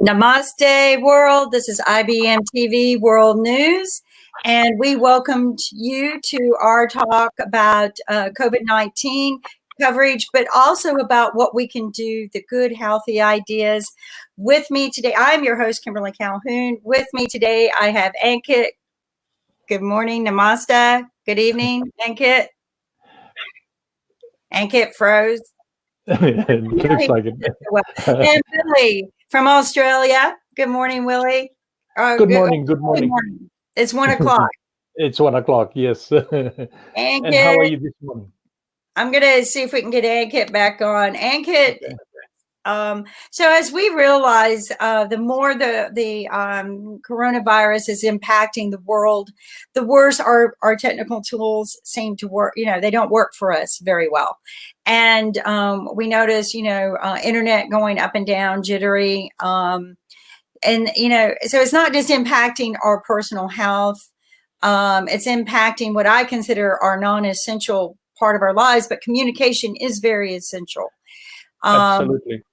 Namaste, world. This is IBM TV World News, and we welcome you to our talk about COVID-19 coverage, but also about what we can do, the good, healthy ideas. With me today, I'm your host, Kimberly Calhoun. With me today, I have Ankit. Good morning, Namaste. Good evening, Ankit. Ankit froze. Looks like it. And Billy from Australia. Good morning, Willie. Good morning. Good morning. It's 1 o'clock. It's 1 o'clock. Yes. And how are you this morning? I'm gonna see if we can get Ankit back on. Ankit. So as we realize, the more the coronavirus is impacting the world, the worse our technical tools seem to work. They don't work for us very well. And we notice, internet going up and down, jittery. So it's not just impacting our personal health. It's impacting what I consider our non-essential part of our lives, but communication is very essential. Absolutely.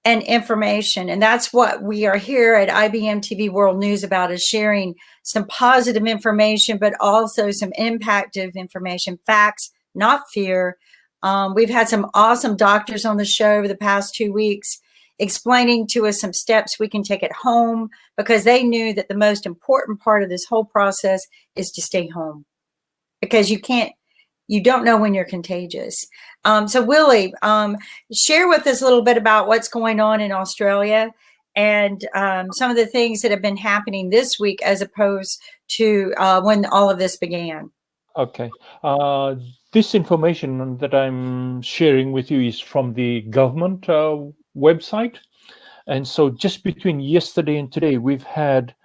And information. And that's what we are here at IBM TV World News about, is sharing some positive information, but also some impactful information, facts, not fear. We've had some awesome doctors on the show over the past 2 weeks explaining to us some steps we can take at home, because they knew that the most important part of this whole process is to stay home, because you don't know when you're contagious. So Willie, share with us a little bit about what's going on in Australia and some of the things that have been happening this week as opposed to when all of this began. Okay. This information that I'm sharing with you is from the government website. And so just between yesterday and today,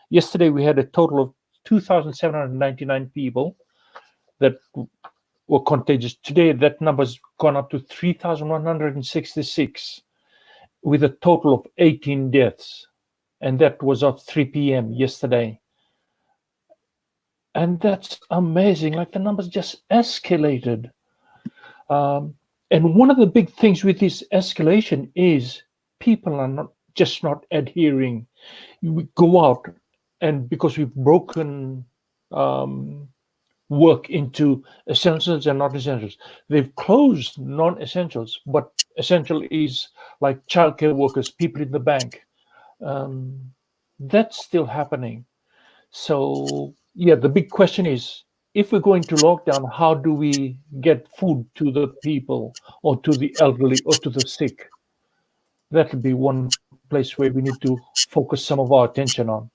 yesterday we had a total of 2,799 people that were contagious. Today, that number's gone up to 3,166 with a total of 18 deaths. And that was at 3 p.m. yesterday. And that's amazing. Like, the numbers just escalated. And one of the big things with this escalation is people are not adhering. We go out, and because we've broken work into essentials and not essentials. They've closed non-essentials, but essential is like childcare workers, people in the bank. That's still happening. So yeah, the big question is, if we're going to lockdown, how do we get food to the people, or to the elderly, or to the sick? That would be one place where we need to focus some of our attention on.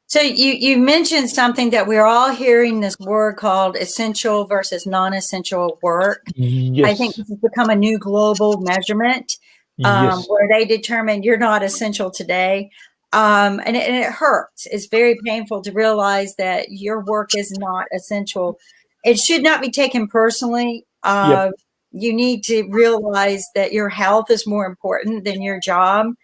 So you mentioned something that we're all hearing, this word called essential versus non-essential work. Yes. I think this has become a new global measurement where they determine you're not essential today. And it hurts. It's very painful to realize that your work is not essential. It should not be taken personally. You need to realize that your health is more important than your job.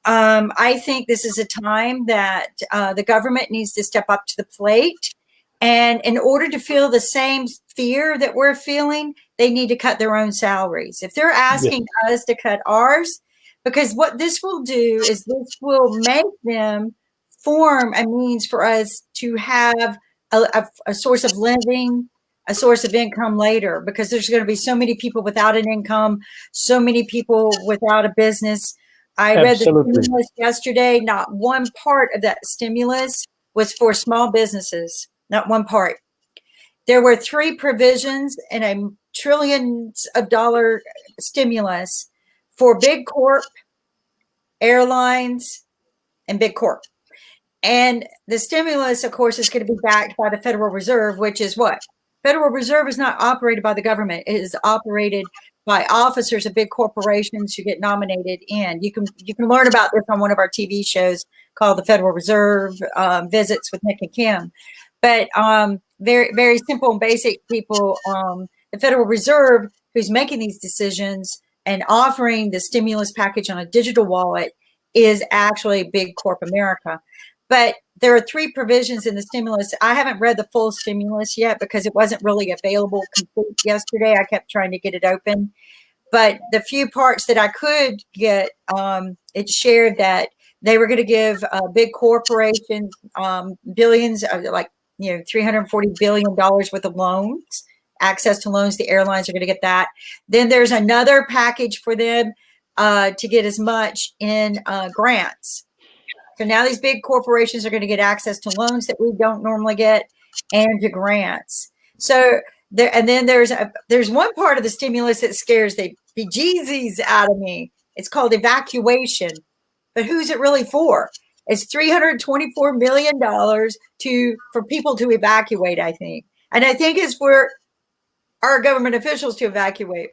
I think this is a time that the government needs to step up to the plate. And in order to feel the same fear that we're feeling, they need to cut their own salaries. If they're asking us to cut ours, because what this will do is this will make them form a means for us to have a source of living, a source of income later, because there's going to be so many people without an income, so many people without a business. I read the stimulus yesterday. Not one part of that stimulus was for small businesses. Not one part. There were 3 provisions in a trillions of dollar stimulus for big corp, airlines, and big corp. And the stimulus, of course, is going to be backed by the Federal Reserve, which is what? Federal Reserve is not operated by the government. It is operated by officers of big corporations who get nominated in. You can learn about this on one of our TV shows called The Federal Reserve Visits with Nick and Kim. But very, very simple and basic people, the Federal Reserve, who's making these decisions and offering the stimulus package on a digital wallet, is actually Big Corp America. But there are 3 provisions in the stimulus. I haven't read the full stimulus yet because it wasn't really available complete yesterday. I kept trying to get it open. But the few parts that I could get, it shared that They were going to give big corporations billions, like $340 billion worth of loans, access to loans. The airlines are going to get that. Then there's another package for them to get as much in grants. So now these big corporations are going to get access to loans that we don't normally get and to grants. So there, and then there's one part of the stimulus that scares the bejesus out of me. It's called evacuation. But who's it really for? It's $324 million for people to evacuate, I think. And I think it's for our government officials to evacuate.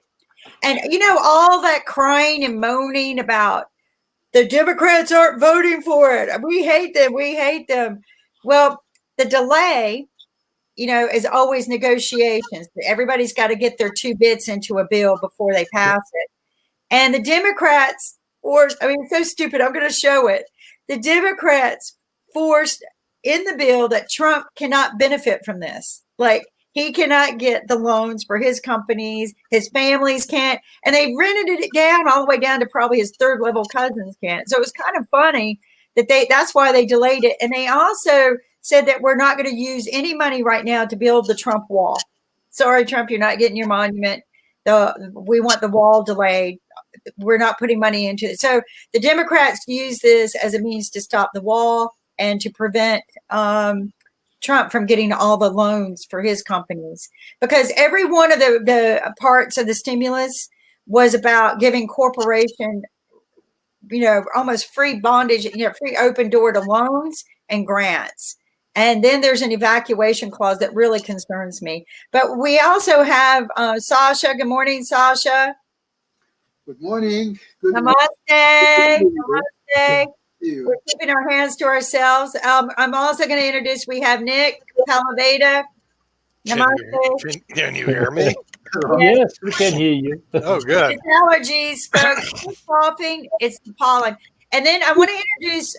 And all that crying and moaning about the Democrats aren't voting for it. We hate them. We hate them. Well, the delay, is always negotiations. Everybody's got to get their 2 bits into a bill before they pass it. And the Democrats it's so stupid. I'm going to show it. The Democrats forced in the bill that Trump cannot benefit from this. Like, he cannot get the loans for his companies. His families can't. And they rented it down all the way down to probably his 3rd level cousins can't. So it was kind of funny that's why they delayed it. And they also said that we're not going to use any money right now to build the Trump wall. Sorry, Trump, you're not getting your monument. We want the wall delayed. We're not putting money into it. So the Democrats use this as a means to stop the wall and to prevent Trump from getting all the loans for his companies, because every one of the parts of the stimulus was about giving corporation, almost free bondage, free open door to loans and grants. And then there's an evacuation clause that really concerns me. But we also have Sasha. Good morning, Sasha. Good morning. Namaste. Namaste. We're keeping our hands to ourselves. I'm also going to introduce, we have Nick Paleveda. Namaste. Can you hear me? Yes, we can hear you. Oh, good. It's allergies, folks. It's coughing. It's the pollen. And then I want to introduce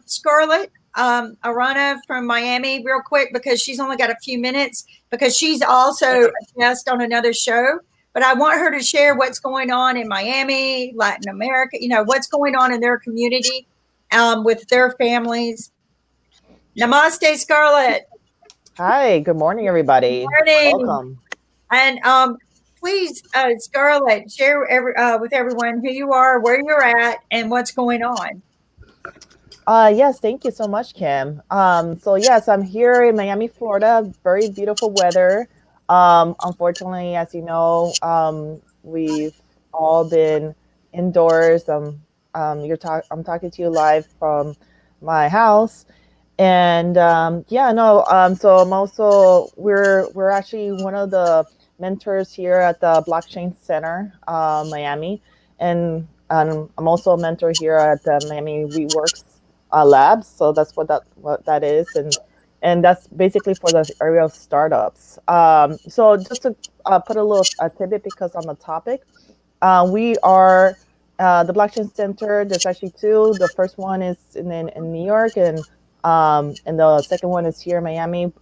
Scarlett Arana from Miami real quick, because she's only got a few minutes, because she's also a guest on another show. But I want her to share what's going on in Miami, Latin America, what's going on in their community with their families. Namaste, Scarlett. Hi, good morning, everybody. Good morning. Welcome. And please, Scarlett, share with everyone who you are, where you're at, and what's going on. Yes, thank you so much, Kim. So yes, I'm here in Miami, Florida. Very beautiful weather. Unfortunately, as you know, we've all been indoors. I'm talking to you live from my house, and so I'm also we're actually one of the mentors here at the Blockchain Center, Miami, and I'm also a mentor here at the Miami WeWorks Labs. So that's what that is, and that's basically for the area of startups. So just to put a little tidbit, because on the topic, we are the Blockchain Center. There's actually 2. The first one is in New York, and the second one is here in Miami,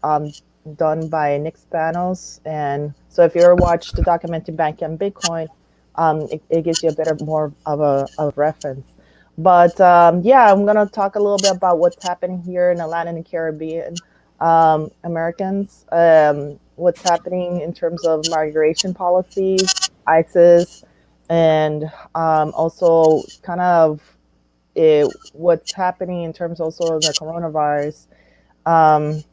done by Nick Spanos. And so if you ever watched the documentary Bank and Bitcoin, it gives you more of a reference. But I'm going to talk a little bit about what's happening here in the Latin and Caribbean Americans, what's happening in terms of migration policies, ISIS, and also kind of what's happening in terms also of the coronavirus. And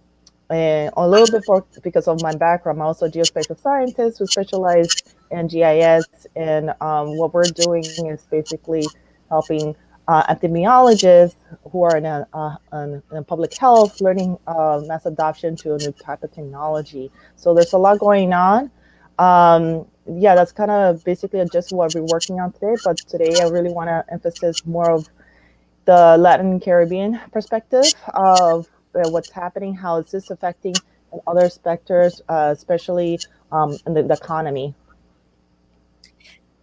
a little bit because of my background, I'm also a geospatial scientist who specialized in GIS, and what we're doing is basically helping epidemiologists who are in public health, learning mass adoption to a new type of technology. So there's a lot going on. That's kind of basically just what we're working on today. But today I really want to emphasize more of the Latin Caribbean perspective of what's happening, how is this affecting other sectors, especially in the economy.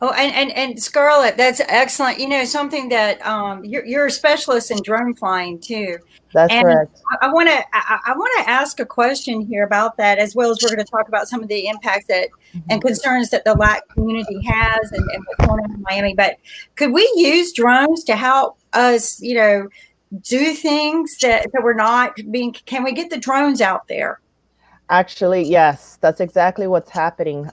Oh, and Scarlett, that's excellent. You know, something that you're a specialist in drone flying too, That's and correct. I want to I want to ask a question here about that, as well as we're going to talk about some of the impacts that and concerns that the LAC community has and what's going on in Miami. But could we use drones to help us, you know, do things that we're not being? Can we get the drones out there? Actually, yes, that's exactly what's happening.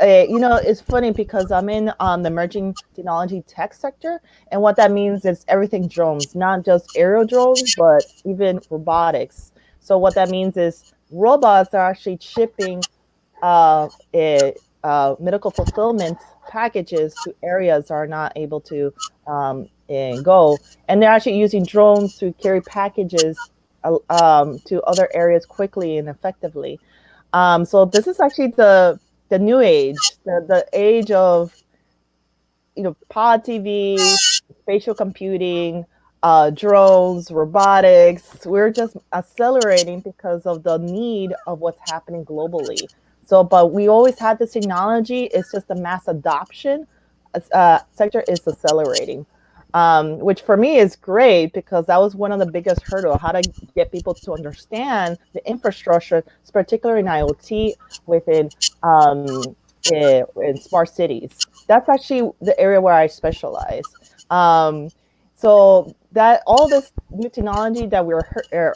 You know, it's funny because I'm in the emerging technology tech sector, and what that means is everything drones, not just aerial drones, but even robotics. So what that means is robots are actually shipping uh, medical fulfillment packages to areas are not able to go, and they're actually using drones to carry packages to other areas quickly and effectively. So this is actually the new age, the age of pod TV, spatial computing, drones, robotics. We're just accelerating because of the need of what's happening globally. So, but we always had this technology. It's just the mass adoption sector is accelerating, which for me is great because that was one of the biggest hurdle, how to get people to understand the infrastructure, particularly in IoT within in smart cities. That's actually the area where I specialize. So that all this new technology that we're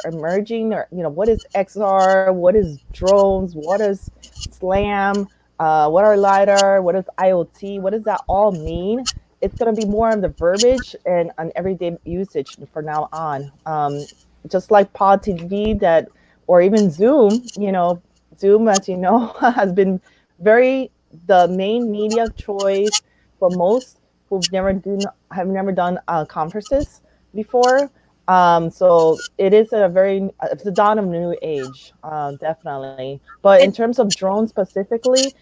emerging, or what is XR, what is drones, what is SLAM, what are LiDAR, what is IoT, what does that all mean? It's going to be more on the verbiage and on everyday usage from now on. Just like Pod TV or even Zoom, Zoom, as you know, has been the main media choice for most who've have never done conferences before. So it is it's the dawn of a new age, definitely. But in terms of drones specifically,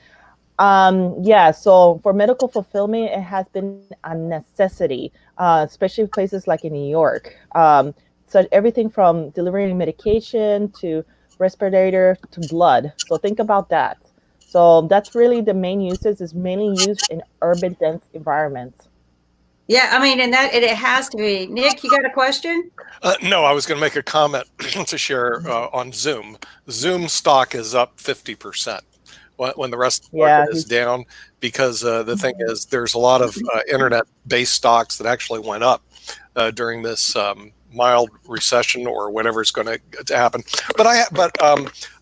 yeah, so for medical fulfillment, it has been a necessity, especially places like in New York. So everything from delivering medication to respirator to blood. So think about that. So that's really the main uses, is mainly used in urban dense environments. Yeah, I mean, and it has to be. Nick, you got a question? No, I was going to make a comment to share on Zoom. Zoom stock is up 50% when the rest of the market is down, because the thing is, there's a lot of internet-based stocks that actually went up during this mild recession or whatever is going to happen. But I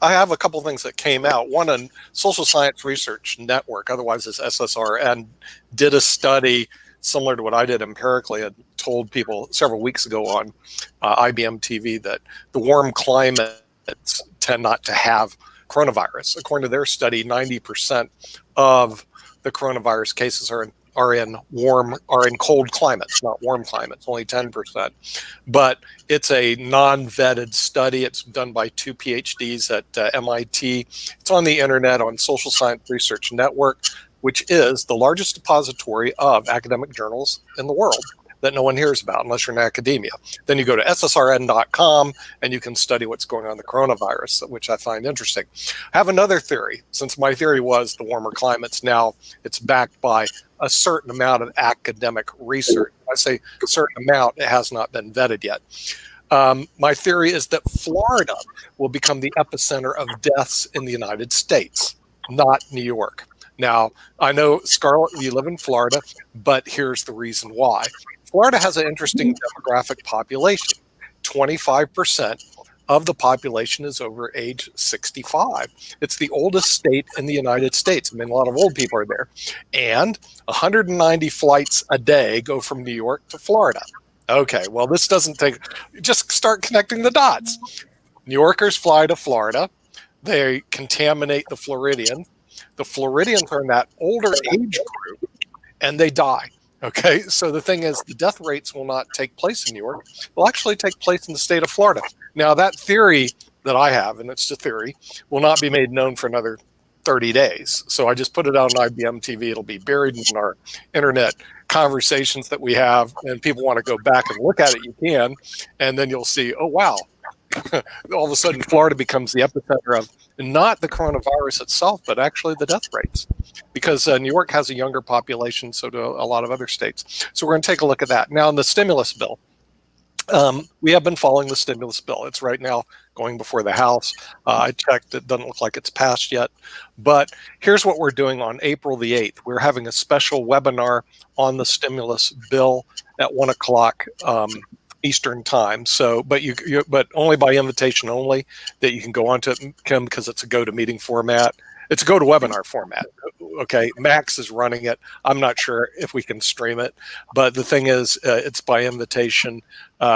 have a couple of things that came out. One, on Social Science Research Network, otherwise as SSRN, did a study similar to what I did empirically. I told people several weeks ago on IBM TV that the warm climates tend not to have coronavirus. According to their study, 90% of the coronavirus cases are in cold climates, not warm climates, only 10%. But it's a non-vetted study. It's done by 2 PhDs at MIT. It's on the internet on Social Science Research Network, which is the largest depository of academic journals in the world that no one hears about unless you're in academia. Then you go to ssrn.com and you can study what's going on in the coronavirus, which I find interesting. I have another theory. Since my theory was the warmer climates, now it's backed by a certain amount of academic research. I say a certain amount, it has not been vetted yet. My theory is that Florida will become the epicenter of deaths in the United States, not New York. Now, I know, Scarlett, you live in Florida, but here's the reason why. Florida has an interesting demographic population. 25% of the population is over age 65. It's the oldest state in the United States. I mean, a lot of old people are there. And 190 flights a day go from New York to Florida. Okay, well, this doesn't take, just start connecting the dots. New Yorkers fly to Florida. They contaminate the Floridians. The Floridians are in that older age group, and they die. Okay, so the thing is, the death rates will not take place in New York. They'll actually take place in the state of Florida. Now, that theory that I have, and it's a theory, will not be made known for another 30 days. So I just put it out on IBM TV. It'll be buried in our internet conversations that we have, and people want to go back and look at it, you can, and then you'll see, oh, wow, all of a sudden Florida becomes the epicenter of not the coronavirus itself, but actually the death rates, because New York has a younger population, so do a lot of other states. So we're going to take a look at that. Now, in the stimulus bill, we have been following the stimulus bill. It's right now going before the House. I checked, it doesn't look like it's passed yet. But here's what we're doing on April the 8th. We're having a special webinar on the stimulus bill at 1 o'clock Eastern time. So, but but only by invitation only, that you can go onto it, Kim, because it's a GoToMeeting format. It's a GoToWebinar format. Okay, Max is running it. I'm not sure if we can stream it, but the thing is, it's by invitation.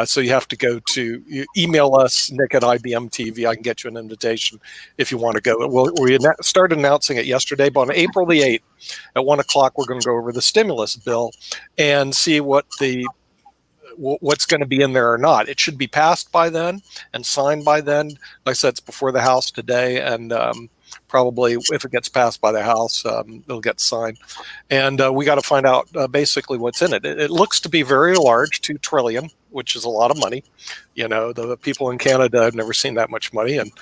So you have to you email us, Nick at IBM TV. I can get you an invitation if you want to go. We started announcing it yesterday, but on April the 8th at 1 o'clock, we're going to go over the stimulus bill and see what's going to be in there or not. It should be passed by then and signed by then. Like I said, it's before the House today, and probably if it gets passed by the House, it'll get signed. And we got to find out basically what's in it. It looks to be very large, $2 trillion, which is a lot of money. You know, the people in Canada have never seen that much money, and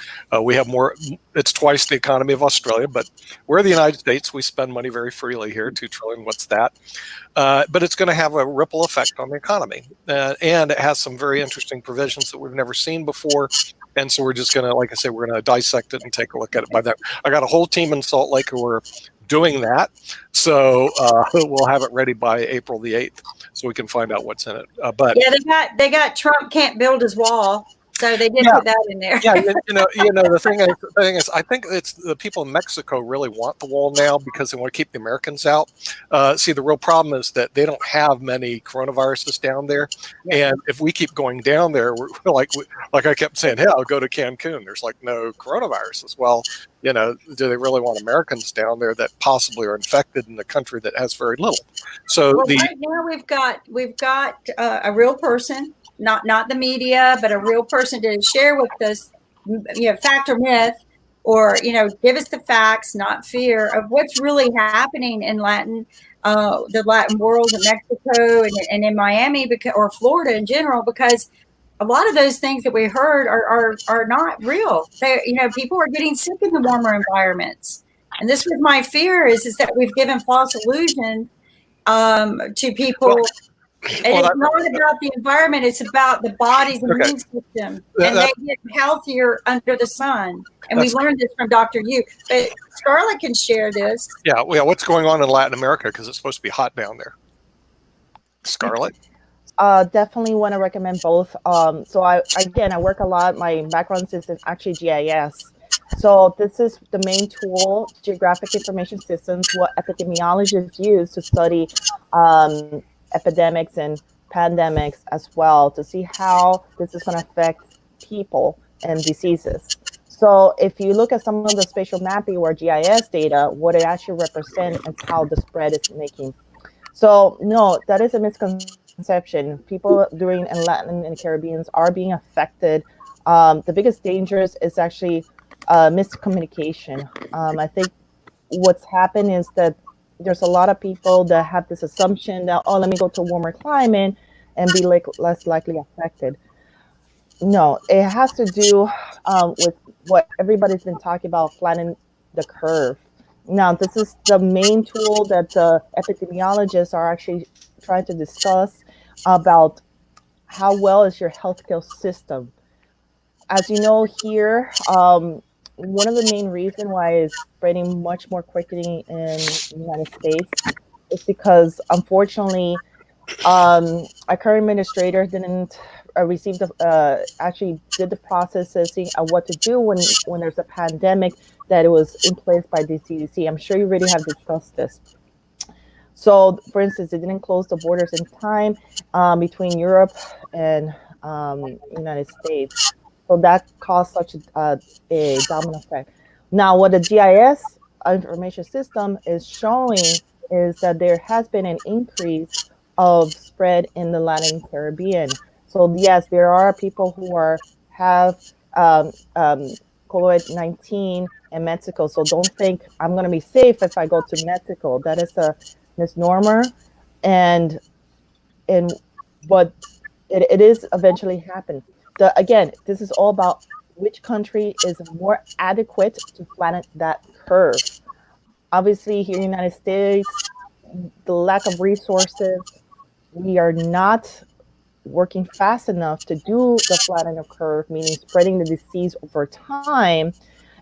we have more. It's twice the economy of Australia, but we're the United States. We spend money very freely here. $2 trillion, what's that? But it's going to have a ripple effect on the economy, and it has some very interesting provisions that we've never seen before. And so we're just going to, like I said, we're going to dissect it and take a look at it by that. I got a whole team in Salt Lake who are doing that. So we'll have it ready by April the 8th so we can find out what's in it. But yeah, they got Trump can't build his wall. So they did put that in there. Yeah, the thing is, I think it's the people in Mexico really want the wall now because they want to keep the Americans out. See, the real problem is that they don't have many coronaviruses down there, and if we keep going down there, we're like I kept saying, hey, I'll go to Cancun. There's like no coronaviruses. Well, do they really want Americans down there that possibly are infected in a country that has very little? So right now we've got a real person. Not the media, but a real person to share with us, fact or myth, or give us the facts, not fear, of what's really happening in the Latin world, in Mexico, and in Miami, or Florida in general, because a lot of those things that we heard are not real. People are getting sick in the warmer environments, and this was my fear is that we've given false illusion to people. And it's not about the environment; it's about the body's immune system, and they get healthier under the sun. And we learned this from Dr. Yu. But Scarlett can share this. Yeah. What's going on in Latin America? Because it's supposed to be hot down there. Scarlett? Definitely want to recommend both. So I work a lot. My background is in actually GIS. So this is the main tool, Geographic Information Systems, what epidemiologists use to study epidemics and pandemics as well, to see how this is going to affect people and diseases. So if you look at some of the spatial mapping or GIS data, what it actually represents is how the spread is making. So no, that is a misconception. People in Latin and Caribbean are being affected. The biggest dangers is actually miscommunication. I think what's happened is that there's a lot of people that have this assumption that, let me go to a warmer climate and be less likely affected. No, it has to do with what everybody's been talking about, flattening the curve. Now, this is the main tool that the epidemiologists are actually trying to discuss about how well is your healthcare system. As you know here, one of the main reasons why it's spreading much more quickly in the United States is because, unfortunately, our current administrator didn't receive actually did the processing of what to do when there's a pandemic that it was in place by the CDC. I'm sure you already have discussed this. So, for instance, it didn't close the borders in time between Europe and United States. So that caused such a domino effect. Now, what the GIS information system is showing is that there has been an increase of spread in the Latin Caribbean. So yes, there are people who have COVID-19 in Mexico. So don't think I'm going to be safe if I go to Mexico. That is a misnomer, but it is eventually happening. again, this is all about which country is more adequate to flatten that curve. Obviously, here in the United States, the lack of resources, we are not working fast enough to do the flattening of curve, meaning spreading the disease over time.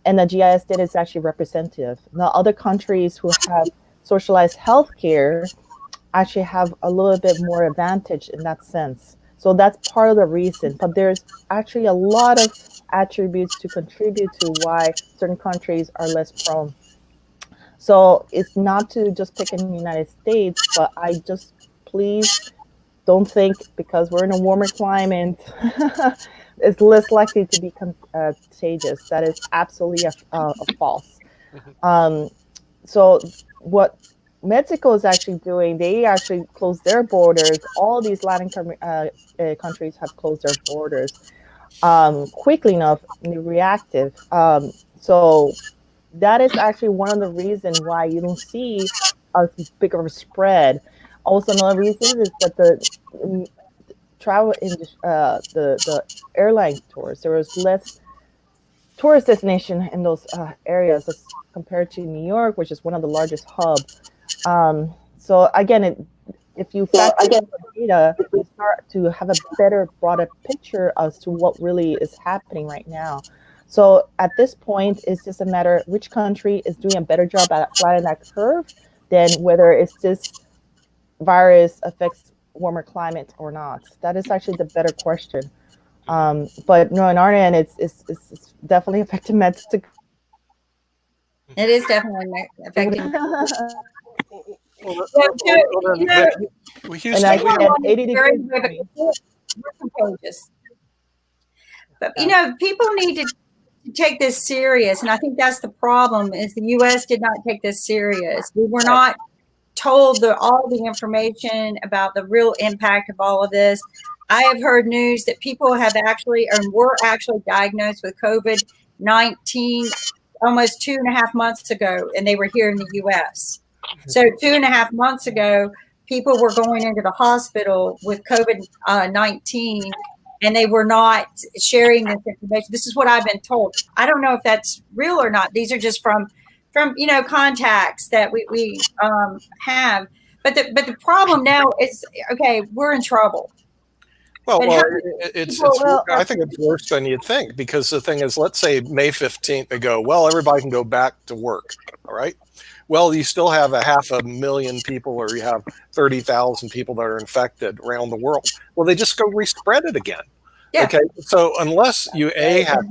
And the GIS data is actually representative. Now, other countries who have socialized healthcare actually have a little bit more advantage in that sense. So that's part of the reason. But there's actually a lot of attributes to contribute to why certain countries are less prone. So it's not to just pick in the United States, but I just please don't think because we're in a warmer climate, it's less likely to be contagious. That is absolutely a false. So what Mexico is actually doing, they actually closed their borders. All these Latin countries have closed their borders quickly enough and reactive. So that is actually one of the reasons why you don't see a big of a spread. Also, another reason is that the travel industry, the airline tours, there was less tourist destination in those areas as compared to New York, which is one of the largest hubs. So again, if you factor in the data, you start to have a better, broader picture as to what really is happening right now. So at this point, it's just a matter of which country is doing a better job at flattening that curve than whether it's this virus affects warmer climate or not. That is actually the better question. But no, in our end, it's definitely affecting Mexico. It is definitely affecting. And I said 80 degrees. Contagious. But you know, people need to take this serious, and I think that's the problem. Is the U.S. did not take this serious. We were not told all the information about the real impact of all of this. I have heard news that people have actually or were actually diagnosed with COVID-19 almost 2.5 months ago, and they were here in the U.S. So 2.5 months ago, people were going into the hospital with COVID-19, and they were not sharing this information. This is what I've been told. I don't know if that's real or not. These are just from contacts that we have. But the problem now is, okay, we're in trouble. Well, I think it's worse than you'd think, because the thing is, let's say May 15th, they go, well, everybody can go back to work. All right. Well, you still have 500,000 people, or you have 30,000 people that are infected around the world. Well, they just go respread it again. Yeah. Okay. So unless you have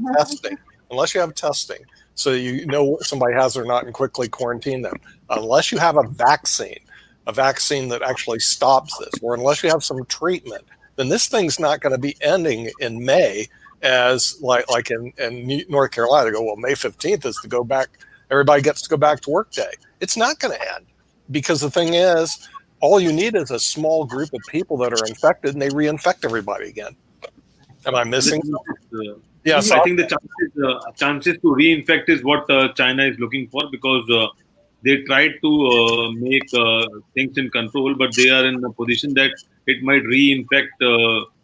testing, so you know what somebody has or not and quickly quarantine them, unless you have a vaccine that actually stops this, or unless you have some treatment, then this thing's not going to be ending in May as like in North Carolina. They go, well, May 15th is to go back. Everybody gets to go back to work day. It's not going to end, because the thing is, all you need is a small group of people that are infected, and they reinfect everybody again. Am I missing something? Yes, I think the chances to reinfect is what China is looking for, because they tried to make things in control, but they are in a position that it might reinfect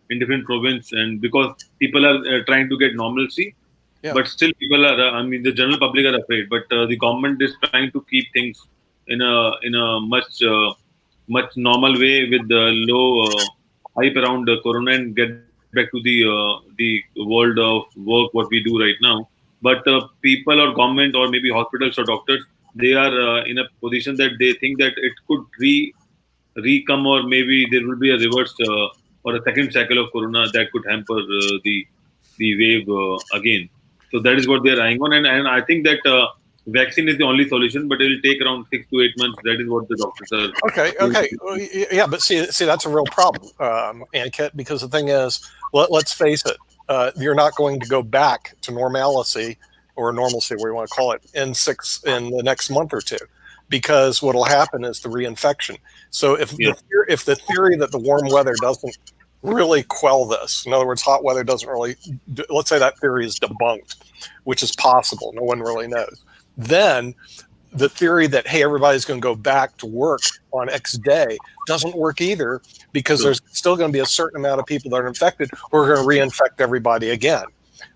in different provinces, and because people are trying to get normalcy, but still people are. The general public are afraid, but the government is trying to keep things in a much normal way with the low hype around the corona and get back to the world of work what we do right now. But people or government or maybe hospitals or doctors, they are in a position that they think that it could recome, or maybe there will be a reverse or a second cycle of corona that could hamper the wave again. So that is what they are eyeing on, and I think that vaccine is the only solution, but it will take around 6 to 8 months. That is what the doctors are. Okay. Yeah, but see, that's a real problem, Ankit, because the thing is, let's face it, you're not going to go back to normalcy or normalcy, whatever you want to call it, in the next month or two, because what will happen is the reinfection. So if the theory that the warm weather doesn't really quell this, in other words, hot weather doesn't really, let's say that theory is debunked, which is possible, no one really knows, then the theory that, hey, everybody's going to go back to work on X day doesn't work either, because there's still going to be a certain amount of people that are infected who are going to reinfect everybody again,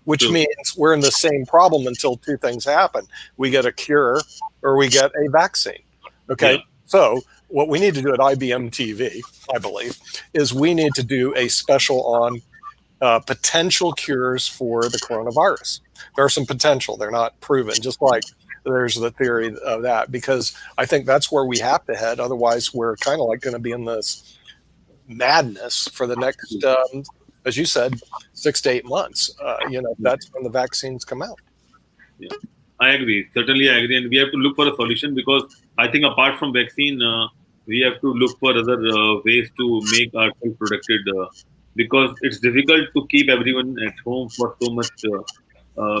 which means we're in the same problem until two things happen. We get a cure or we get a vaccine. Okay. Yeah. So what we need to do at IBM TV, I believe, is we need to do a special on potential cures for the coronavirus. There's some potential. They're not proven, just like there's the theory of that, because I think that's where we have to head. Otherwise, we're kind of like going to be in this madness for the next, as you said, 6 to 8 months. That's when the vaccines come out. Yeah, I agree. Certainly, I agree. And we have to look for a solution, because I think apart from vaccine, we have to look for other ways to make ourselves protected, because it's difficult to keep everyone at home for so much, for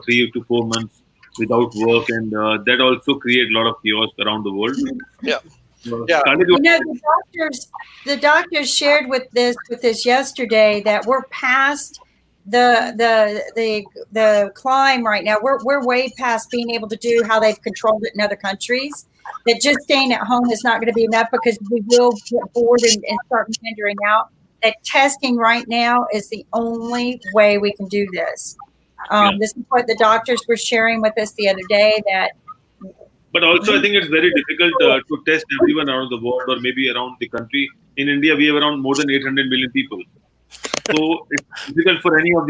3 to 4 months without work, and that also create a lot of chaos around the world. Yeah. The doctors shared with us yesterday that we're past the climb right now. We're way past being able to do how they've controlled it in other countries. That just staying at home is not going to be enough, because we will get bored and start meandering out. That testing right now is the only way we can do this. This is what the doctors were sharing with us the other day. But also, I think it's very difficult to test everyone around the world, or maybe around the country. In India, we have around more than 800 million people. So it's difficult for any of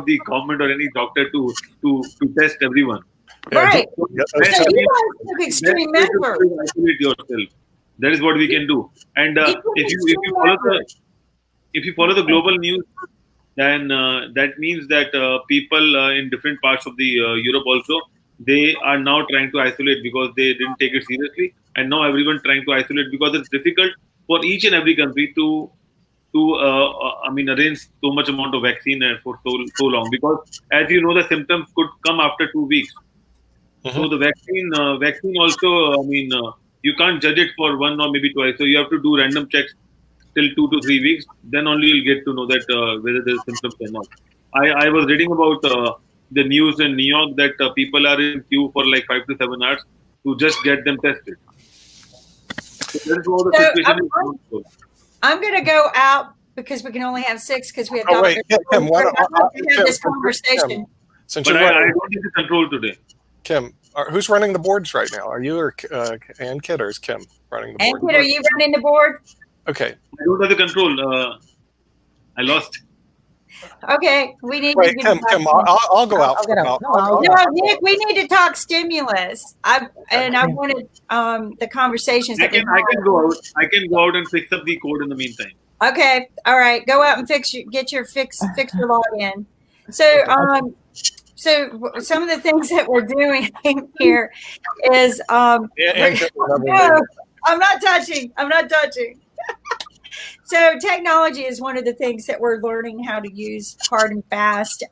the government or any doctor to test everyone. Right. So you guys have extreme measures. Isolate yourself. That is what we can do. And if you follow the global news, then that means that people in different parts of the Europe also, they are now trying to isolate because they didn't take it seriously, and now everyone trying to isolate, because it's difficult for each and every country to arrange so much amount of vaccine for so long, because as you know, the symptoms could come after 2 weeks. So the vaccine also, you can't judge it for 1 or maybe twice. So you have to do random checks till 2 to 3 weeks. Then only you'll get to know that whether there's symptoms or not. I was reading about the news in New York that people are in queue for like 5 to 7 hours to just get them tested. So that is how the situation is. I'm going to go out because we can only have 6 because we have. Oh wait, Kim, why don't I have this conversation? But I don't need the control today. Kim, who's running the boards right now? Are you or Ann Kid, or is Kim running the board? Ann Kid, are you running the board? Okay. I don't have the control. I lost. Okay, we need to Kim, I'll go out. No, Nick, we need to talk stimulus. I wanted the conversations. I can go out. I can go out and fix up the code in the meantime. Okay, all right. Go out and fix your login. So some of the things that we're doing here is no, I'm not touching. So technology is one of the things that we're learning how to use hard and fast.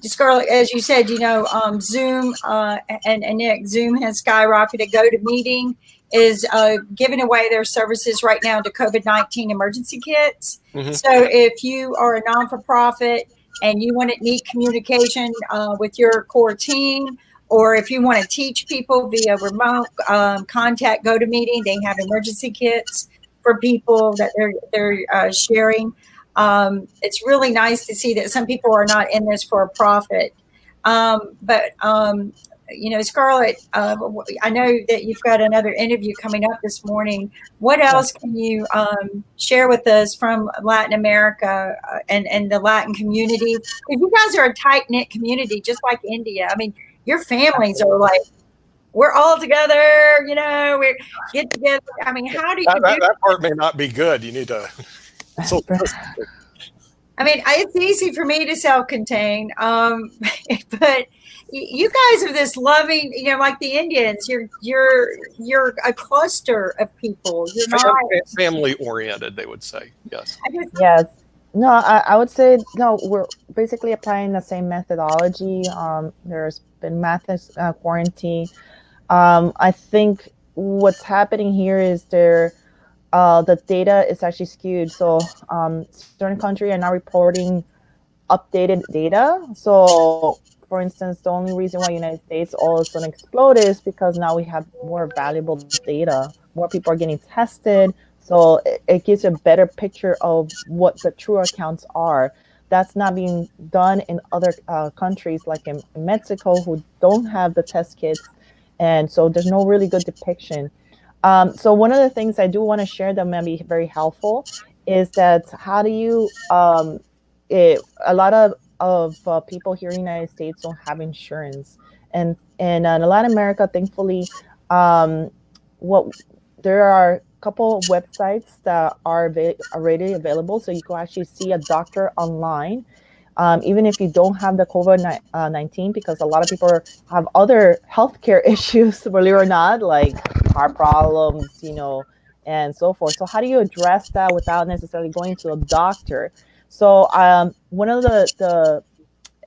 Scarlett, as you said, Zoom and Nick, Zoom has skyrocketed. GoToMeeting is giving away their services right now to COVID-19 emergency kits. So if you are a non-for-profit and you want to need communication with your core team, or if you want to teach people via remote, contact GoToMeeting. They have emergency kits for people that they're sharing. It's really nice to see that some people are not in this for a profit. Scarlett, I know that you've got another interview coming up this morning. What else can you share with us from Latin America and the Latin community? Because you guys are a tight-knit community, just like India. I mean, your families are like, we're all together, we get together. I mean, how do you do that part may not be good. You need to. I mean, it's easy for me to self-contain, but you guys are this loving, like the Indians. You're a cluster of people. You're not family-oriented. They would say, yes. Yes. No, I would say no. We're basically applying the same methodology. There's been mass quarantine. I think what's happening here is the data is actually skewed. So certain countries are now reporting updated data. So for instance, the only reason why United States all of a sudden exploded is because now we have more valuable data. More people are getting tested. So it gives a better picture of what the true accounts are. That's not being done in other countries like in Mexico, who don't have the test kits. And so there's no really good depiction. So one of the things I do want to share that might be very helpful is that how do you, a lot of people here in the United States don't have insurance. And in Latin America, thankfully, what there are a couple of websites that are already available, so you can actually see a doctor online, even if you don't have the COVID-19, because a lot of people have other healthcare issues, believe it or not, like heart problems, and so forth. So how do you address that without necessarily going to a doctor? So one of the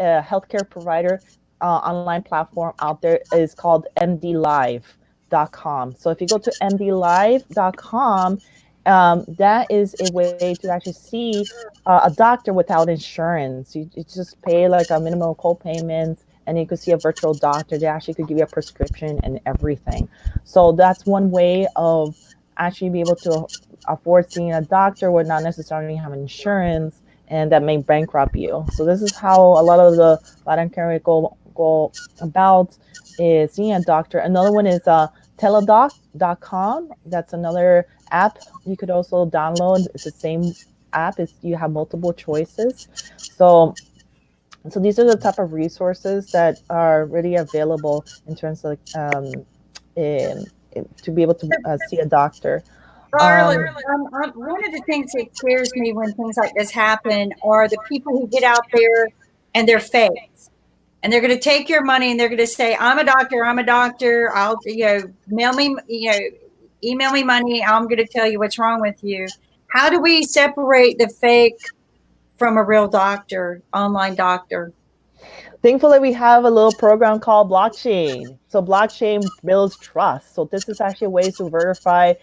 healthcare provider online platform out there is called mdlive.com. So if you go to mdlive.com, that is a way to actually see a doctor without insurance. You just pay like a minimal co-payment, and you could see a virtual doctor. They actually could give you a prescription and everything. So that's one way of actually be able to afford seeing a doctor with not necessarily having insurance, and that may bankrupt you. So this is how a lot of the Latin America go about is seeing a doctor. Another one is teladoc.com. That's another app you could also download. It's the same app. You have multiple choices. So these are the type of resources that are really available in terms of to be able to see a doctor. Scarlett, one of the things that scares me when things like this happen are the people who get out there and they're fakes. And they're going to take your money and they're going to say, I'm a doctor. I'll, email me money. I'm going to tell you what's wrong with you. How do we separate the fake from a real doctor, online doctor? Thankfully, we have a little program called blockchain. So blockchain builds trust. So this is actually ways to verify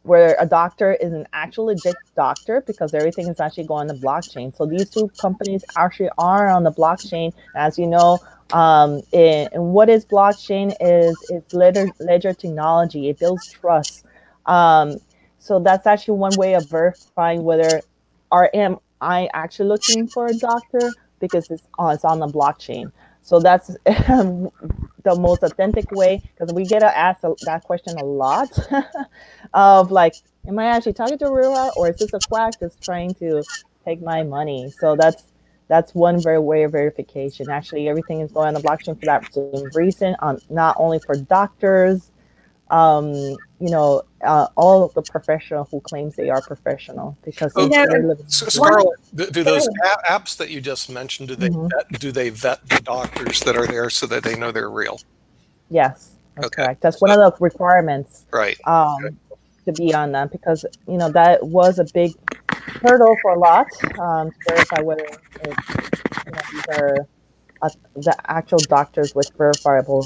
where a doctor is an actual legit doctor, because everything is actually going on the blockchain. So these two companies actually are on the blockchain. As you know, and what is blockchain is it's ledger technology. It builds trust. So that's actually one way of verifying whether am I actually looking for a doctor, because it's on the blockchain. So that's the most authentic way, because we get asked that question a lot of like, am I actually talking to a real, or is this a quack that's trying to take my money? So that's one way of verification. Actually, everything is going on the blockchain for that same reason, not only for doctors, all of the professional who claims they are professional, because Scarlett, do those apps that you just mentioned, do they vet the doctors that are there so that they know they're real? Yes, that's correct. That's one of the requirements, right? To be on them, because that was a big hurdle for a lot to verify whether these are the actual doctors with verifiable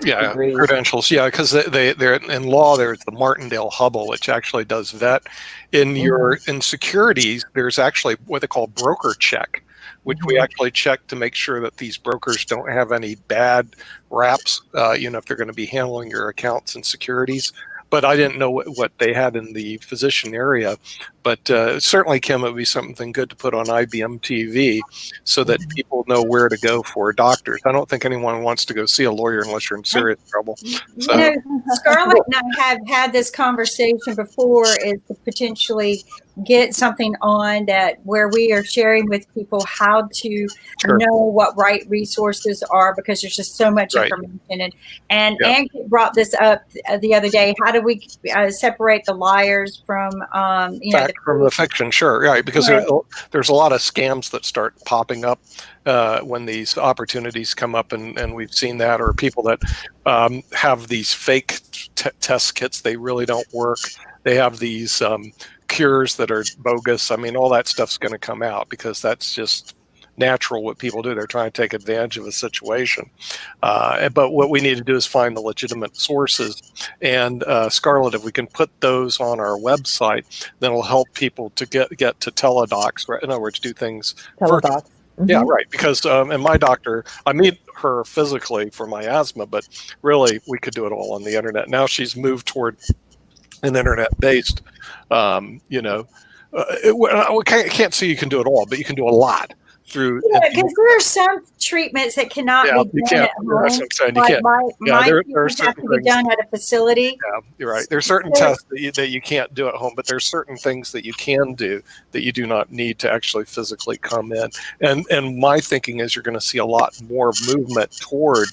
degrees. Credentials. Yeah, because they're in law. There's the Martindale Hubble, which actually does vet. In securities, there's actually what they call broker check, which we actually check to make sure that these brokers don't have any bad raps. If they're going to be handling your accounts and securities. But I didn't know what they had in the physician area. But certainly, Kim, it would be something good to put on IBM TV so that people know where to go for doctors. I don't think anyone wants to go see a lawyer unless you're in serious trouble. So. Scarlett and I have had this conversation before, is to potentially get something on that where we are sharing with people how to know what right resources are, because there's just so much information. And Ankit brought this up the other day. How do we separate the liars from fact from the fiction? Sure, right, because there's a lot of scams that start popping up when these opportunities come up, and we've seen that, or people that have these fake test kits. They really don't work. They have these cures that are bogus. I mean, all that stuff's going to come out, because that's just natural what people do. They're trying to take advantage of a situation. But what we need to do is find the legitimate sources. And Scarlett, if we can put those on our website, then it'll help people to get to teledocs. Right? In other words, do things. Teledocs. Yeah, right. Because and my doctor, I meet her physically for my asthma, but really we could do it all on the internet. Now she's moved toward an internet-based, I can't say you can do it all, but you can do a lot through. Yeah, because there are some treatments that cannot be done at home. That's what I'm saying. You like can't. There are certain have to be done at a facility. Yeah, you're right. There's certain tests that you can't do at home, but there's certain things that you can do that you do not need to actually physically come in. And my thinking is you're going to see a lot more movement toward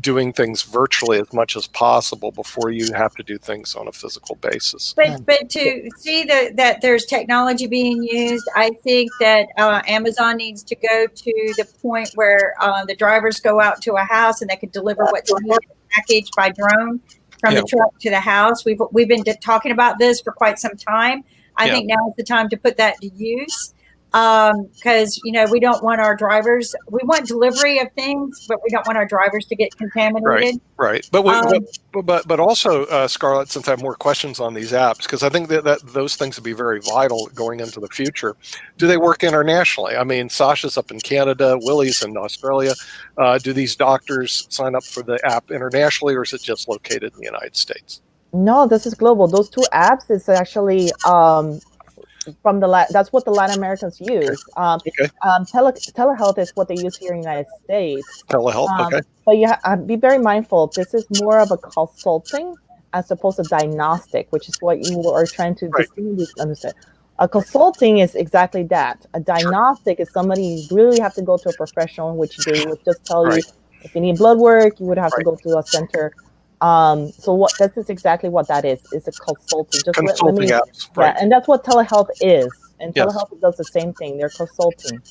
doing things virtually as much as possible before you have to do things on a physical basis. But to see that there's technology being used, I think that Amazon needs to go to the point where the drivers go out to a house and they can deliver what's needed packaged by drone from the truck to the house. We've been talking about this for quite some time. I think now is the time to put that to use. Because we don't want our drivers. We want delivery of things, but we don't want our drivers to get contaminated. Right. But also, Scarlett, since I have more questions on these apps, because I think that those things would be very vital going into the future. Do they work internationally? I mean, Sasha's up in Canada, Willie's in Australia. Do these doctors sign up for the app internationally, or is it just located in the United States? No, this is global. Those two apps is actually from that's what the Latin Americans use. Telehealth is what they use here in the United States. Telehealth, okay. But you be very mindful. This is more of a consulting as opposed to diagnostic, which is what you are trying to distinguish. Understand? A consulting is exactly that. A diagnostic is somebody you really have to go to a professional, which they would just tell you if you need blood work, you would have to go to a center. So this is exactly what that is. It's a consulting. Apps, and that's what telehealth is. And telehealth does the same thing. They're consulting.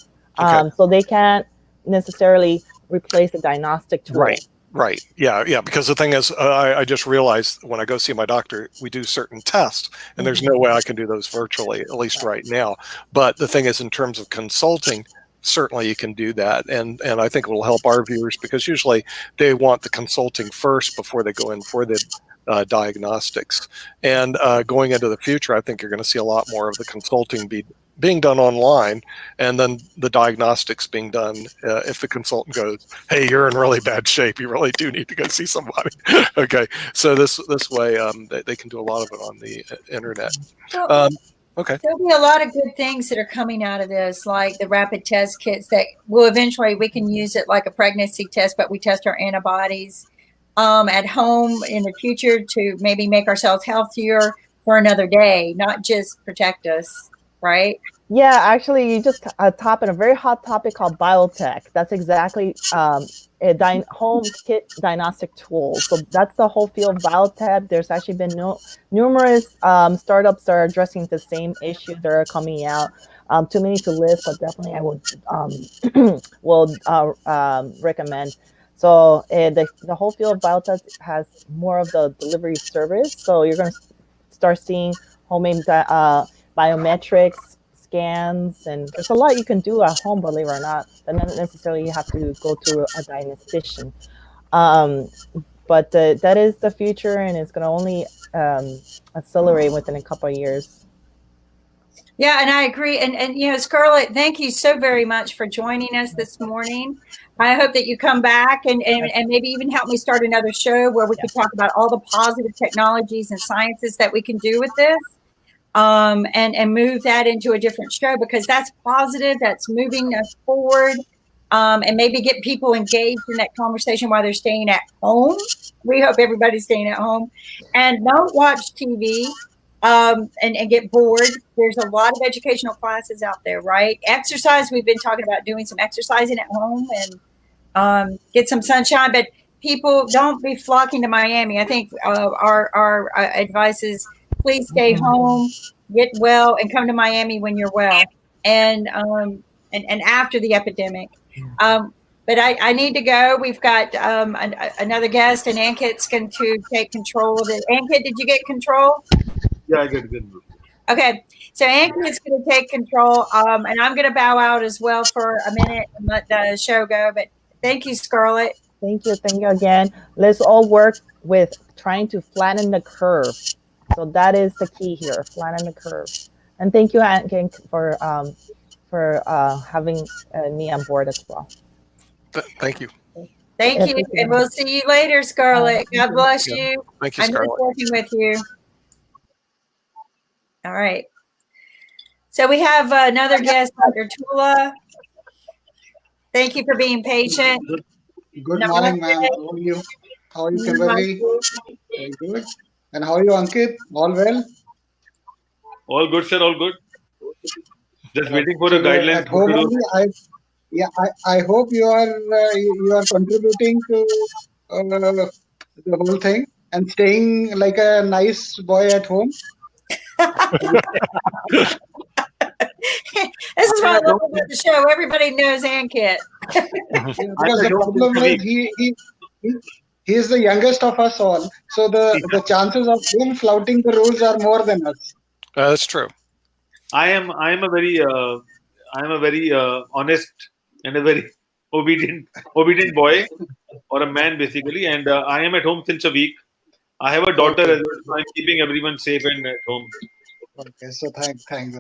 So they can't necessarily replace a diagnostic tool. Right. Yeah. Because the thing is, I just realized when I go see my doctor, we do certain tests, and there's no way I can do those virtually, at least right now. But the thing is, in terms of consulting, certainly you can do that, and I think it will help our viewers, because usually they want the consulting first before they go in for the diagnostics. And going into the future, I think you're going to see a lot more of the consulting being done online, and then the diagnostics being done if the consultant goes, hey, you're in really bad shape, you really do need to go see somebody. Okay, so this way they can do a lot of it on the internet. Okay. There'll be a lot of good things that are coming out of this, like the rapid test kits that will eventually, we can use it like a pregnancy test, but we test our antibodies at home in the future to maybe make ourselves healthier for another day, not just protect us, right? Yeah, actually, you just top in a very hot topic called biotech. That's exactly a home kit diagnostic tool. So that's the whole field of biotech. There's actually been numerous startups that are addressing the same issues that are coming out. Too many to list, but definitely I would recommend. So the whole field of biotech has more of the delivery service. So you're going to start seeing homemade biometrics, scans, and there's a lot you can do at home, believe it or not, and not necessarily you have to go to a diagnostician. But that is the future, and it's going to only accelerate within a couple of years. Yeah, and I agree. And Scarlett, thank you so very much for joining us this morning. I hope that you come back and maybe even help me start another show where we could talk about all the positive technologies and sciences that we can do with this. And move that into a different show, because that's positive, that's moving us forward, and maybe get people engaged in that conversation while they're staying at home. We hope everybody's staying at home, and don't watch TV and get bored. There's a lot of educational classes out there, right? Exercise, we've been talking about doing some exercising at home and get some sunshine, but people don't be flocking to Miami. I think our advice is, please stay home, get well, and come to Miami when you're well, and after the epidemic. But I need to go. We've got another guest, and Ankit's going to take control of it. Ankit, did you get control? Yeah, I get good. Okay, so Ankit's going to take control, and I'm going to bow out as well for a minute and let the show go. But thank you, Scarlett. Thank you again. Let's all work with trying to flatten the curve. So that is the key here, flatten the curve. And thank you, Ankit, for for having me on board as well. Thank you. Thank you, and we'll see you later, Scarlett. God bless you. Thank you, I'm Scarlett. just working with you. All right. So we have another guest, Dr. Tulla. Thank you for being patient. Good morning, ma'am. How are you? How are you, Kimberly? Very good. And how are you, Ankit? All well? All good, sir. All good. Just waiting for So the guidelines. at home only. I hope you are contributing to the whole thing and staying like a nice boy at home. This is what I love about the show. Everybody knows Ankit. Because the problem is he is the youngest of us all. So the chances of him flouting the rules are more than us. That's true. I am a very honest and a very obedient boy or a man basically, and I am at home since a week. I have a daughter as well, so I'm keeping everyone safe and at home. Okay, so thank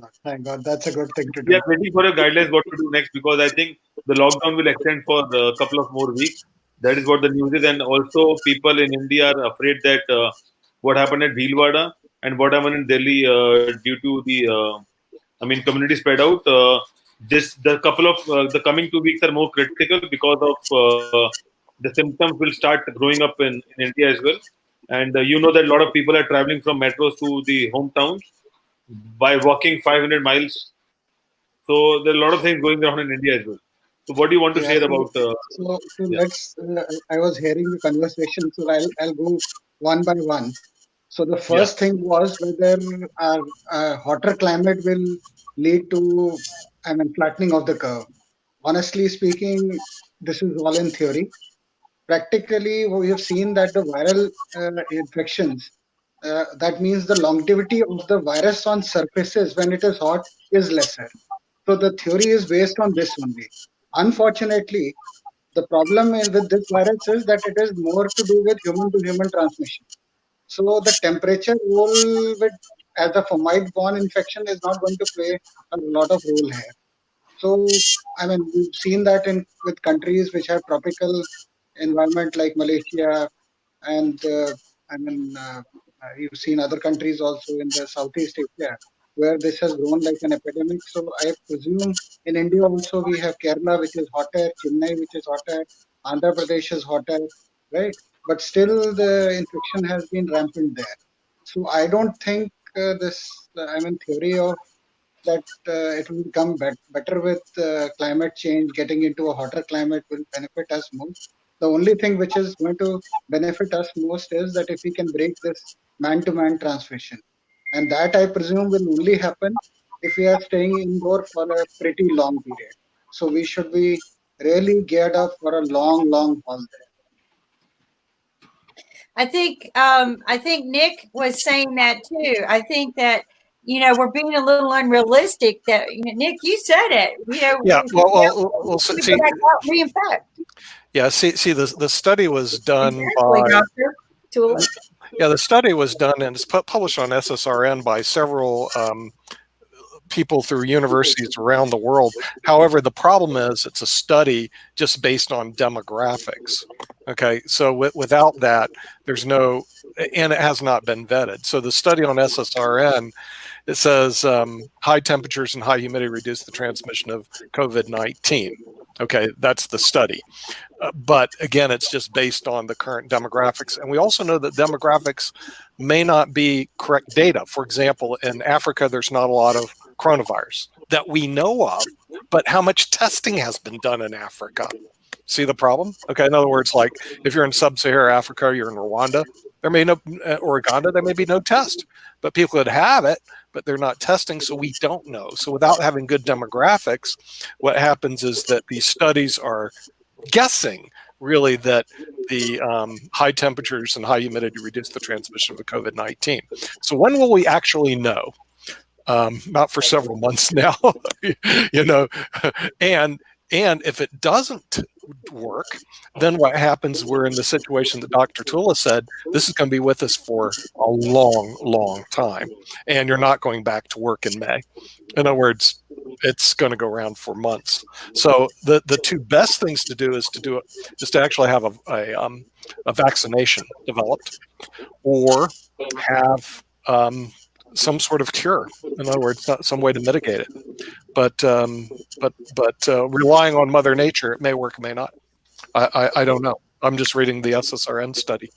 God. That's a good thing to do. We are waiting for the guidelines what to do next, because I think the lockdown will extend for a couple of more weeks. That is what the news is, and also people in India are afraid that what happened at Bhilwara and what happened in Delhi due to the community spread out. The coming 2 weeks are more critical because of the symptoms will start growing up in India as well. And you know that a lot of people are traveling from metros to the hometowns by walking 500 miles. So there are a lot of things going on in India as well. So what do you want to share about? Let's. I was hearing the conversation, so I'll go one by one. So the first thing was whether our hotter climate will lead to, flattening of the curve. Honestly speaking, this is all in theory. Practically, we have seen that the viral infections, that means the longevity of the virus on surfaces when it is hot is lesser. So the theory is based on this only. Unfortunately, the problem with this virus is that it is more to do with human-to-human transmission. So the temperature role as a fomite-borne infection is not going to play a lot of role here. So we've seen that with countries which have tropical environment like Malaysia, and you've seen other countries also in the Southeast Asia where this has grown like an epidemic. So I presume in India also we have Kerala, which is hotter, Chennai, which is hotter, Andhra Pradesh is hotter, right? But still the infection has been rampant there. So I don't think theory of that it will become better with climate change, getting into a hotter climate will benefit us most. The only thing which is going to benefit us most is that if we can break this man-to-man transmission. And that I presume will only happen if we are staying indoor for a pretty long period. So we should be really geared up for a long, long haul there. I think Nick was saying that too. I think that we're being a little unrealistic. That Nick, you said it. Yeah. Well, see, reinfect. Yeah. See, the study was done by Dr. Tulla. Yeah, the study was done and it's published on SSRN by several people through universities around the world. However, the problem is it's a study just based on demographics. Okay, so without that, there's no, and it has not been vetted. So the study on SSRN, it says high temperatures and high humidity reduce the transmission of COVID-19. Okay, that's the study. But again, it's just based on the current demographics. And we also know that demographics may not be correct data. For example, in Africa, there's not a lot of coronavirus that we know of, but how much testing has been done in Africa? See the problem? Okay, in other words, like if you're in sub-Saharan Africa, you're in Rwanda, there may no, or Uganda, there may be no test, but people could have it, but they're not testing, so we don't know. So without having good demographics, what happens is that these studies are guessing really that the high temperatures and high humidity reduce the transmission of the COVID-19. So when will we actually know? Not for several months now, and if it doesn't work, then what happens, we're in the situation that Dr. Tulla said, this is going to be with us for a long, long time, and you're not going back to work in May. In other words, it's going to go around for months. So the two best things to do is to actually have a vaccination developed, or have some sort of cure. In other words, some way to mitigate it. But relying on Mother Nature, it may work, it may not. I don't know. I'm just reading the SSRN study.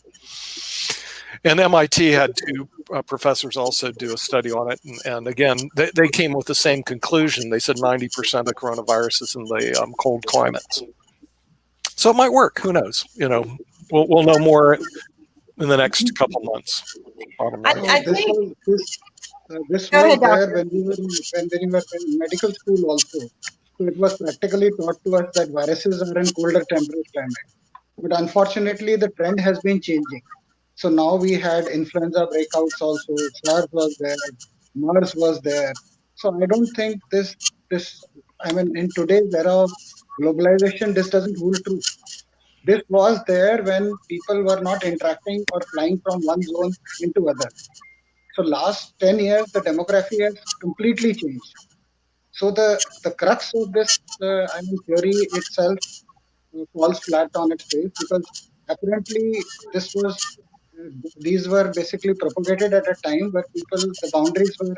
And MIT had two professors also do a study on it. And again, they came with the same conclusion. They said 90% of the coronavirus is in the cold climates. So it might work. Who knows? You know, we'll know more in the next couple months. This was there when we were in medical school also. So it was practically taught to us that viruses are in colder temperate climate. But unfortunately, the trend has been changing. So now we had influenza breakouts also. SARS was there, MERS was there. So I don't think this. I mean, in today's era of globalization, this doesn't hold true. This was there when people were not interacting or flying from one zone into other. So last 10 years, the demography has completely changed. So the crux of this, theory itself falls flat on its face, because apparently these were basically propagated at a time where the boundaries were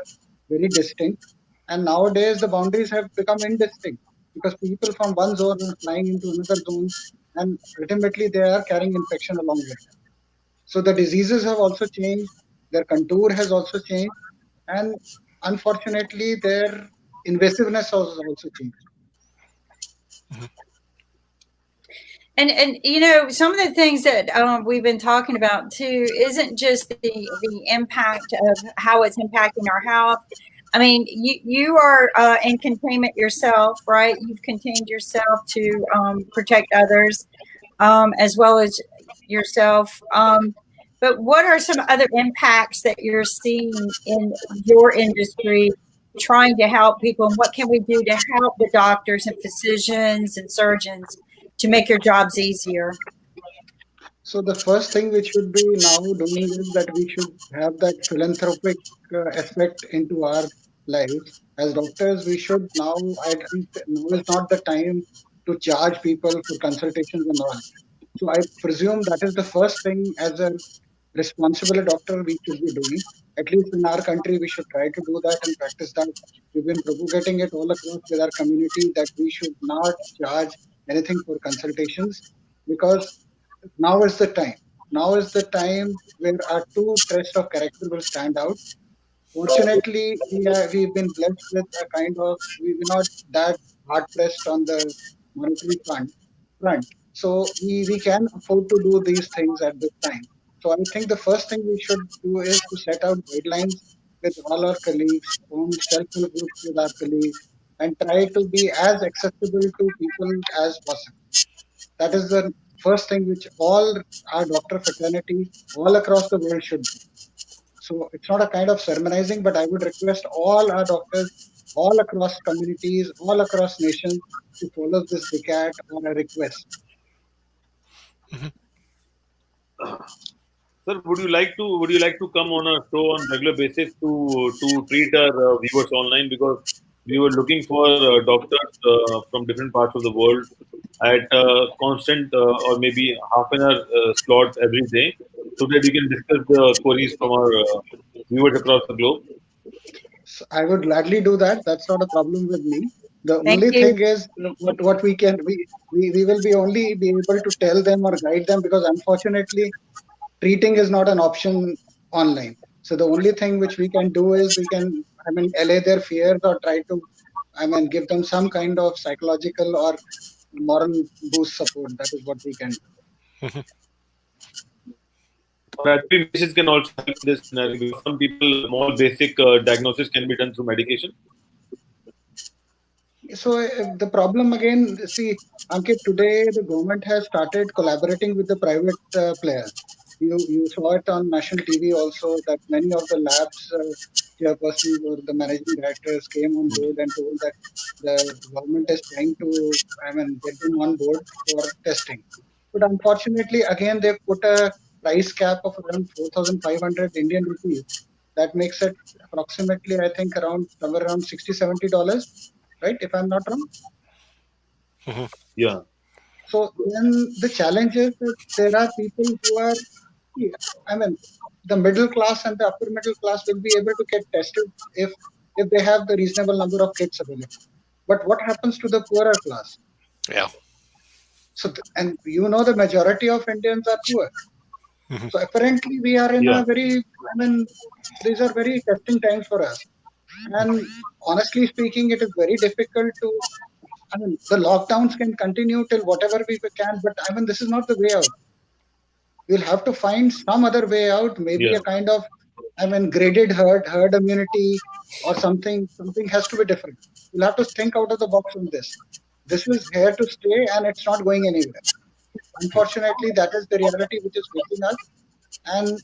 very distinct, and nowadays the boundaries have become indistinct because people from one zone are flying into another zone, and ultimately they are carrying infection along with them. So the diseases have also changed, their contour has also changed, and unfortunately their invasiveness has also changed. And you know, some of the things that we've been talking about too isn't just the impact of how it's impacting our health. I mean, you are in containment yourself, right? You've contained yourself to protect others as well as yourself. But what are some other impacts that you're seeing in your industry trying to help people? And what can we do to help the doctors and physicians and surgeons to make your jobs easier? So the first thing we should be now doing is that we should have that philanthropic aspect into our lives. As doctors, we should now, I think now is not the time to charge people for consultations and all. So I presume that is the first thing as a responsible doctor we should be doing. At least in our country, we should try to do that and practice that. We've been propagating it all across with our community that we should not charge anything for consultations, because now is the time. Now is the time where our two traits of character will stand out. Fortunately, we've been blessed with a kind of, we're not that hard pressed on the monetary front. So we can afford to do these things at this time. So I think the first thing we should do is to set out guidelines with all our colleagues, form self-help groups with our colleagues, and try to be as accessible to people as possible. That is the first thing which all our doctor fraternity all across the world should do. So it's not a kind of sermonizing, but I would request all our doctors all across communities, all across nations to follow this DCAT or a request. Sir, would you like to come on a show on regular basis to treat our viewers online, because we were looking for doctors from different parts of the world at constant or maybe half an hour slot every day, so that we can discuss the queries from our viewers across the globe. So I would gladly do that. That's not a problem with me. The only thing is what we will be only be able to tell them or guide them, because unfortunately treating is not an option online. So the only thing which we can do is we can, allay their fears or try to, give them some kind of psychological or moral boost support. That is what we can do. Actually, medicine can also help in this scenario, because some people, more basic diagnosis can be done through medication. So the problem again, see, Ankit, today the government has started collaborating with the private players. You saw it on national TV also, that many of the labs chairpersons or the managing directors came on board and told that the government is trying to, get them on board for testing. But unfortunately, again, they've put a price cap of around 4,500 Indian rupees. That makes it approximately, I think, somewhere around $60-70. right? If I'm not wrong. Mm-hmm. Yeah. So then the challenge is that there are people who are, I mean, the middle class and the upper middle class will be able to get tested if they have the reasonable number of kits available. But what happens to the poorer class? Yeah. So, and the majority of Indians are poor. Mm-hmm. So apparently we are in a very, these are very testing times for us. And honestly speaking, it is very difficult to, the lockdowns can continue till whatever we can, but this is not the way out. We'll have to find some other way out, maybe a kind of, graded herd immunity or something. Something has to be different. We'll have to think out of the box on this. This is here to stay and it's not going anywhere. Unfortunately, that is the reality which is facing us. And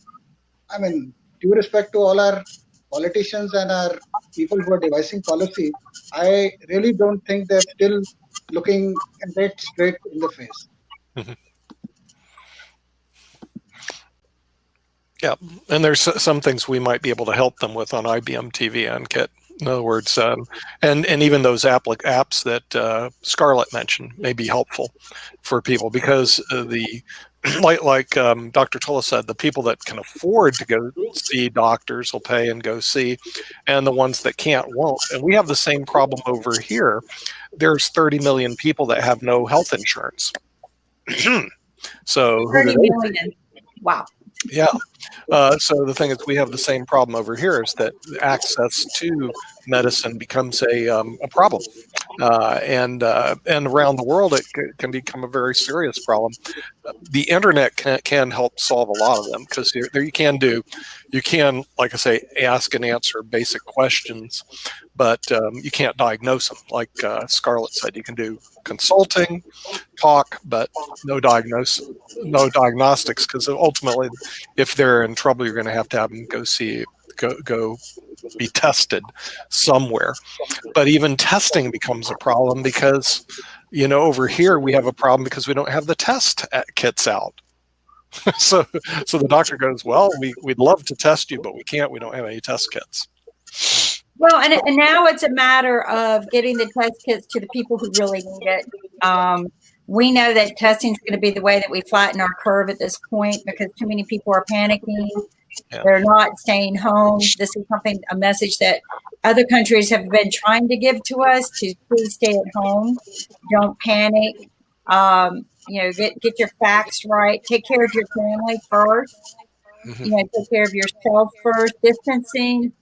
due respect to all our politicians and our people who are devising policy, I really don't think they're still looking at it straight in the face. Mm-hmm. Yeah, and there's some things we might be able to help them with on IBM TV and Kit. In other words, and even those apps that Scarlett mentioned may be helpful for people because like Dr. Tulla said, the people that can afford to go see doctors will pay and go see, and the ones that can't won't. And we have the same problem over here. There's 30 million people that have no health insurance. So 30 million. Wow. Yeah. So the thing is, we have the same problem over here is that access to medicine becomes a problem. And around the world, it can become a very serious problem. The internet can help solve a lot of them because there you can, like I say, ask and answer basic questions, but you can't diagnose them. Like Scarlett said, you can do consulting, talk, but no diagnostics, because ultimately, if they're in trouble, you're going to have them go be tested somewhere. But even testing becomes a problem because, over here we have a problem because we don't have the test kits out. So the doctor goes, well, we'd love to test you, but we can't. We don't have any test kits. Well, and now it's a matter of getting the test kits to the people who really need it. We know that testing is going to be the way that we flatten our curve at this point because too many people are panicking. Yeah. They're not staying home. This is a message that other countries have been trying to give to us to please stay at home. Don't panic. Get your facts right. Take care of your family first. Mm-hmm. Take care of yourself first. Distancing,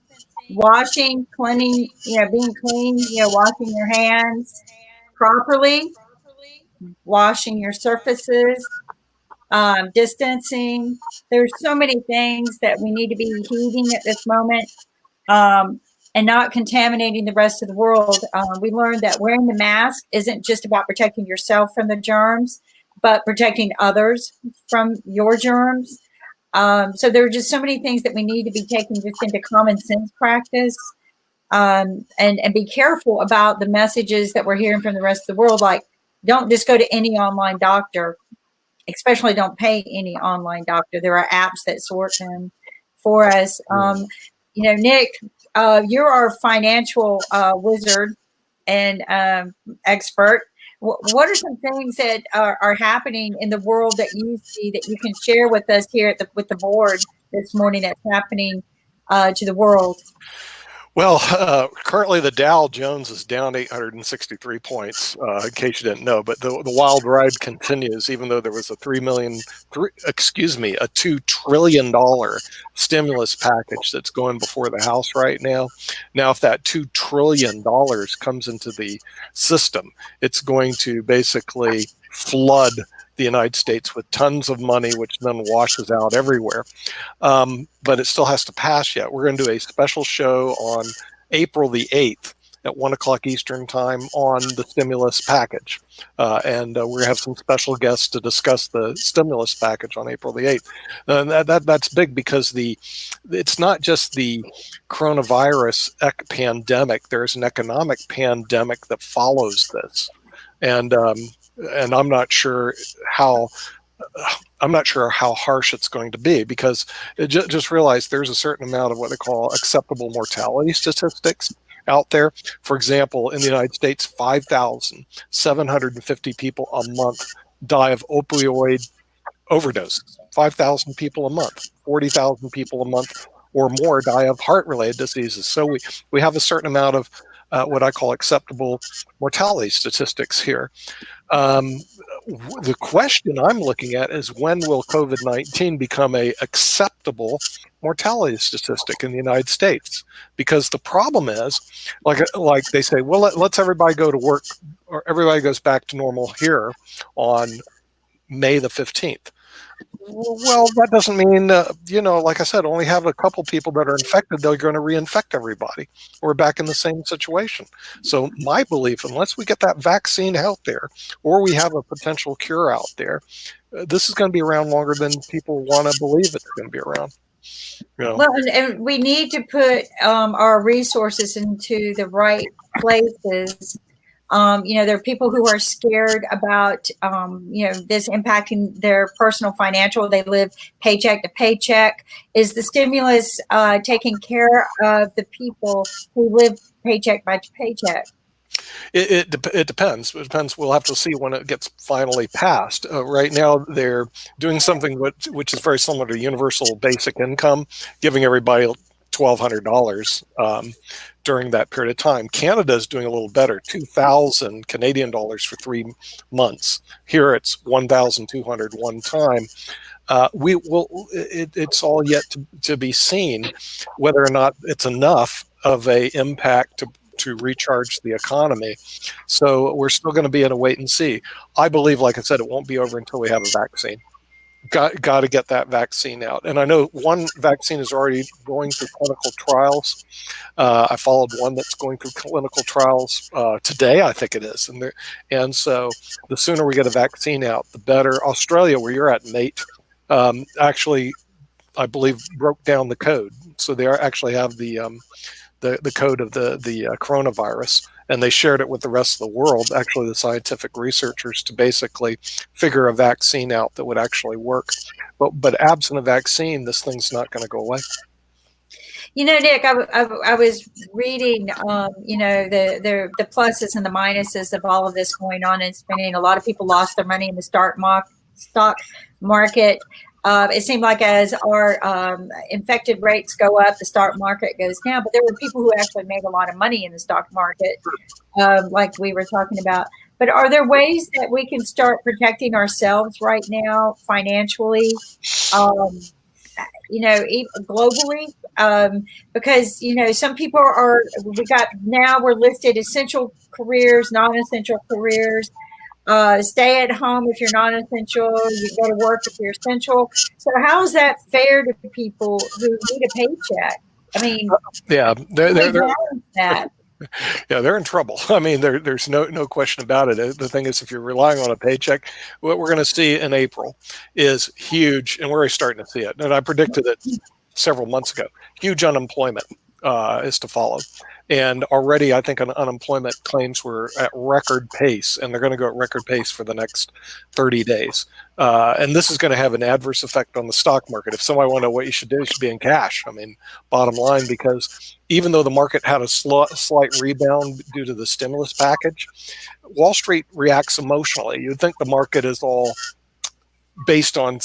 washing, cleaning, being clean, washing your hands properly, washing your surfaces, distancing. There's so many things that we need to be heeding at this moment and not contaminating the rest of the world. We learned that wearing the mask isn't just about protecting yourself from the germs, but protecting others from your germs. So there are just so many things that we need to be taking just into common sense practice and be careful about the messages that we're hearing from the rest of the world. Like, don't just go to any online doctor, especially don't pay any online doctor. There are apps that sort them for us. Nick, you're our financial wizard and expert. What are some things that are happening in the world that you see that you can share with us here with the board this morning that's happening to the world? Well, currently the Dow Jones is down 863 points, in case you didn't know. But the wild ride continues, even though there was a $2 trillion stimulus package that's going before the House right now. Now, if that $2 trillion comes into the system, it's going to basically flood the United States with tons of money, which then washes out everywhere. But it still has to pass yet. We're going to do a special show on April the 8th at 1 o'clock Eastern time on the stimulus package. And we're going to have some special guests to discuss the stimulus package on April the 8th. And that's big because it's not just the coronavirus pandemic. There's an economic pandemic that follows this. And I'm not sure how harsh it's going to be because just realize there's a certain amount of what they call acceptable mortality statistics. out there. For example, in the United States, 5,750 people a month die of opioid overdoses. 5,000 people a month, 40,000 people a month or more die of heart-related diseases. So we have a certain amount of what I call acceptable mortality statistics here. The question I'm looking at is, when will COVID-19 become a acceptable mortality statistic in the United States? Because the problem is, like they say, well, let's everybody go to work, or everybody goes back to normal here on May the 15th. Well, that doesn't mean, like I said, only have a couple people that are infected, they're going to reinfect everybody. We're back in the same situation. So my belief, unless we get that vaccine out there, or we have a potential cure out there, this is going to be around longer than people want to believe it's going to be around. Well, and we need to put our resources into the right places. There are people who are scared about, this impacting their personal financial. They live paycheck to paycheck. Is the stimulus taking care of the people who live paycheck by paycheck? It depends. It depends. We'll have to see when it gets finally passed. Right now, they're doing something which is very similar to universal basic income, giving everybody $1,200 during that period of time. Canada is doing a little better, 2,000 Canadian dollars for 3 months. Here it's 1,200 one time. It's all yet to be seen whether or not it's enough of a impact to recharge the economy. So we're still going to be in a wait and see. I believe, like I said, it won't be over until we have a vaccine. Got to get that vaccine out. And I know one vaccine is already going through clinical trials. I followed one that's going through clinical trials today, I think it is. And so the sooner we get a vaccine out, the better. Australia, where you're at, mate, actually, I believe, broke down the code. So they actually have the code of the coronavirus, and they shared it with the rest of the world, actually the scientific researchers, to basically figure a vaccine out that would actually work. But absent a vaccine, this thing's not going to go away. Nick, I was reading, the pluses and the minuses of all of this going on and spending. A lot of people lost their money in the stock market. It seemed like as our infected rates go up, the stock market goes down. But there were people who actually made a lot of money in the stock market, like we were talking about. But are there ways that we can start protecting ourselves right now financially, globally? Because, some people we're listed essential careers, non-essential careers. Stay at home if you're non-essential. You go to work if you're essential. So how is that fair to people who need a paycheck? I mean, they're in trouble. I mean, there's no question about it. The thing is, if you're relying on a paycheck, what we're going to see in April is huge, and we're already starting to see it. And I predicted it several months ago. Huge unemployment is to follow. And already, I think unemployment claims were at record pace, and they're going to go at record pace for the next 30 days. And this is going to have an adverse effect on the stock market. If somebody want to know what you should do, you should be in cash. I mean, bottom line, because even though the market had a slight rebound due to the stimulus package, Wall Street reacts emotionally. You'd think the market is all based on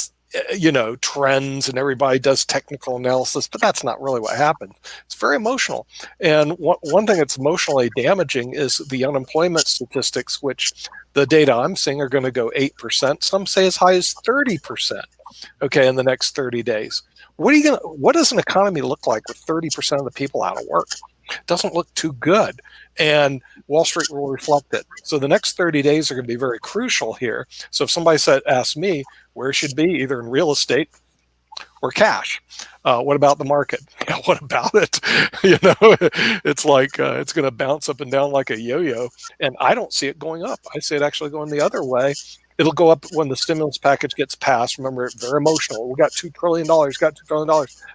trends, and everybody does technical analysis, but that's not really what happens. It's very emotional. And one thing that's emotionally damaging is the unemployment statistics, which the data I'm seeing are going to go 8%. Some say as high as 30%. Okay, in the next 30 days. What does an economy look like with 30% of the people out of work? It doesn't look too good. And Wall Street will reflect it. So the next 30 days are going to be very crucial here. So if somebody asks me where it should be, either in real estate or cash, what about the market? Yeah, what about it? It's like it's going to bounce up and down like a yo-yo. And I don't see it going up. I see it actually going the other way. It'll go up when the stimulus package gets passed. Remember, it's very emotional. We got $2 trillion,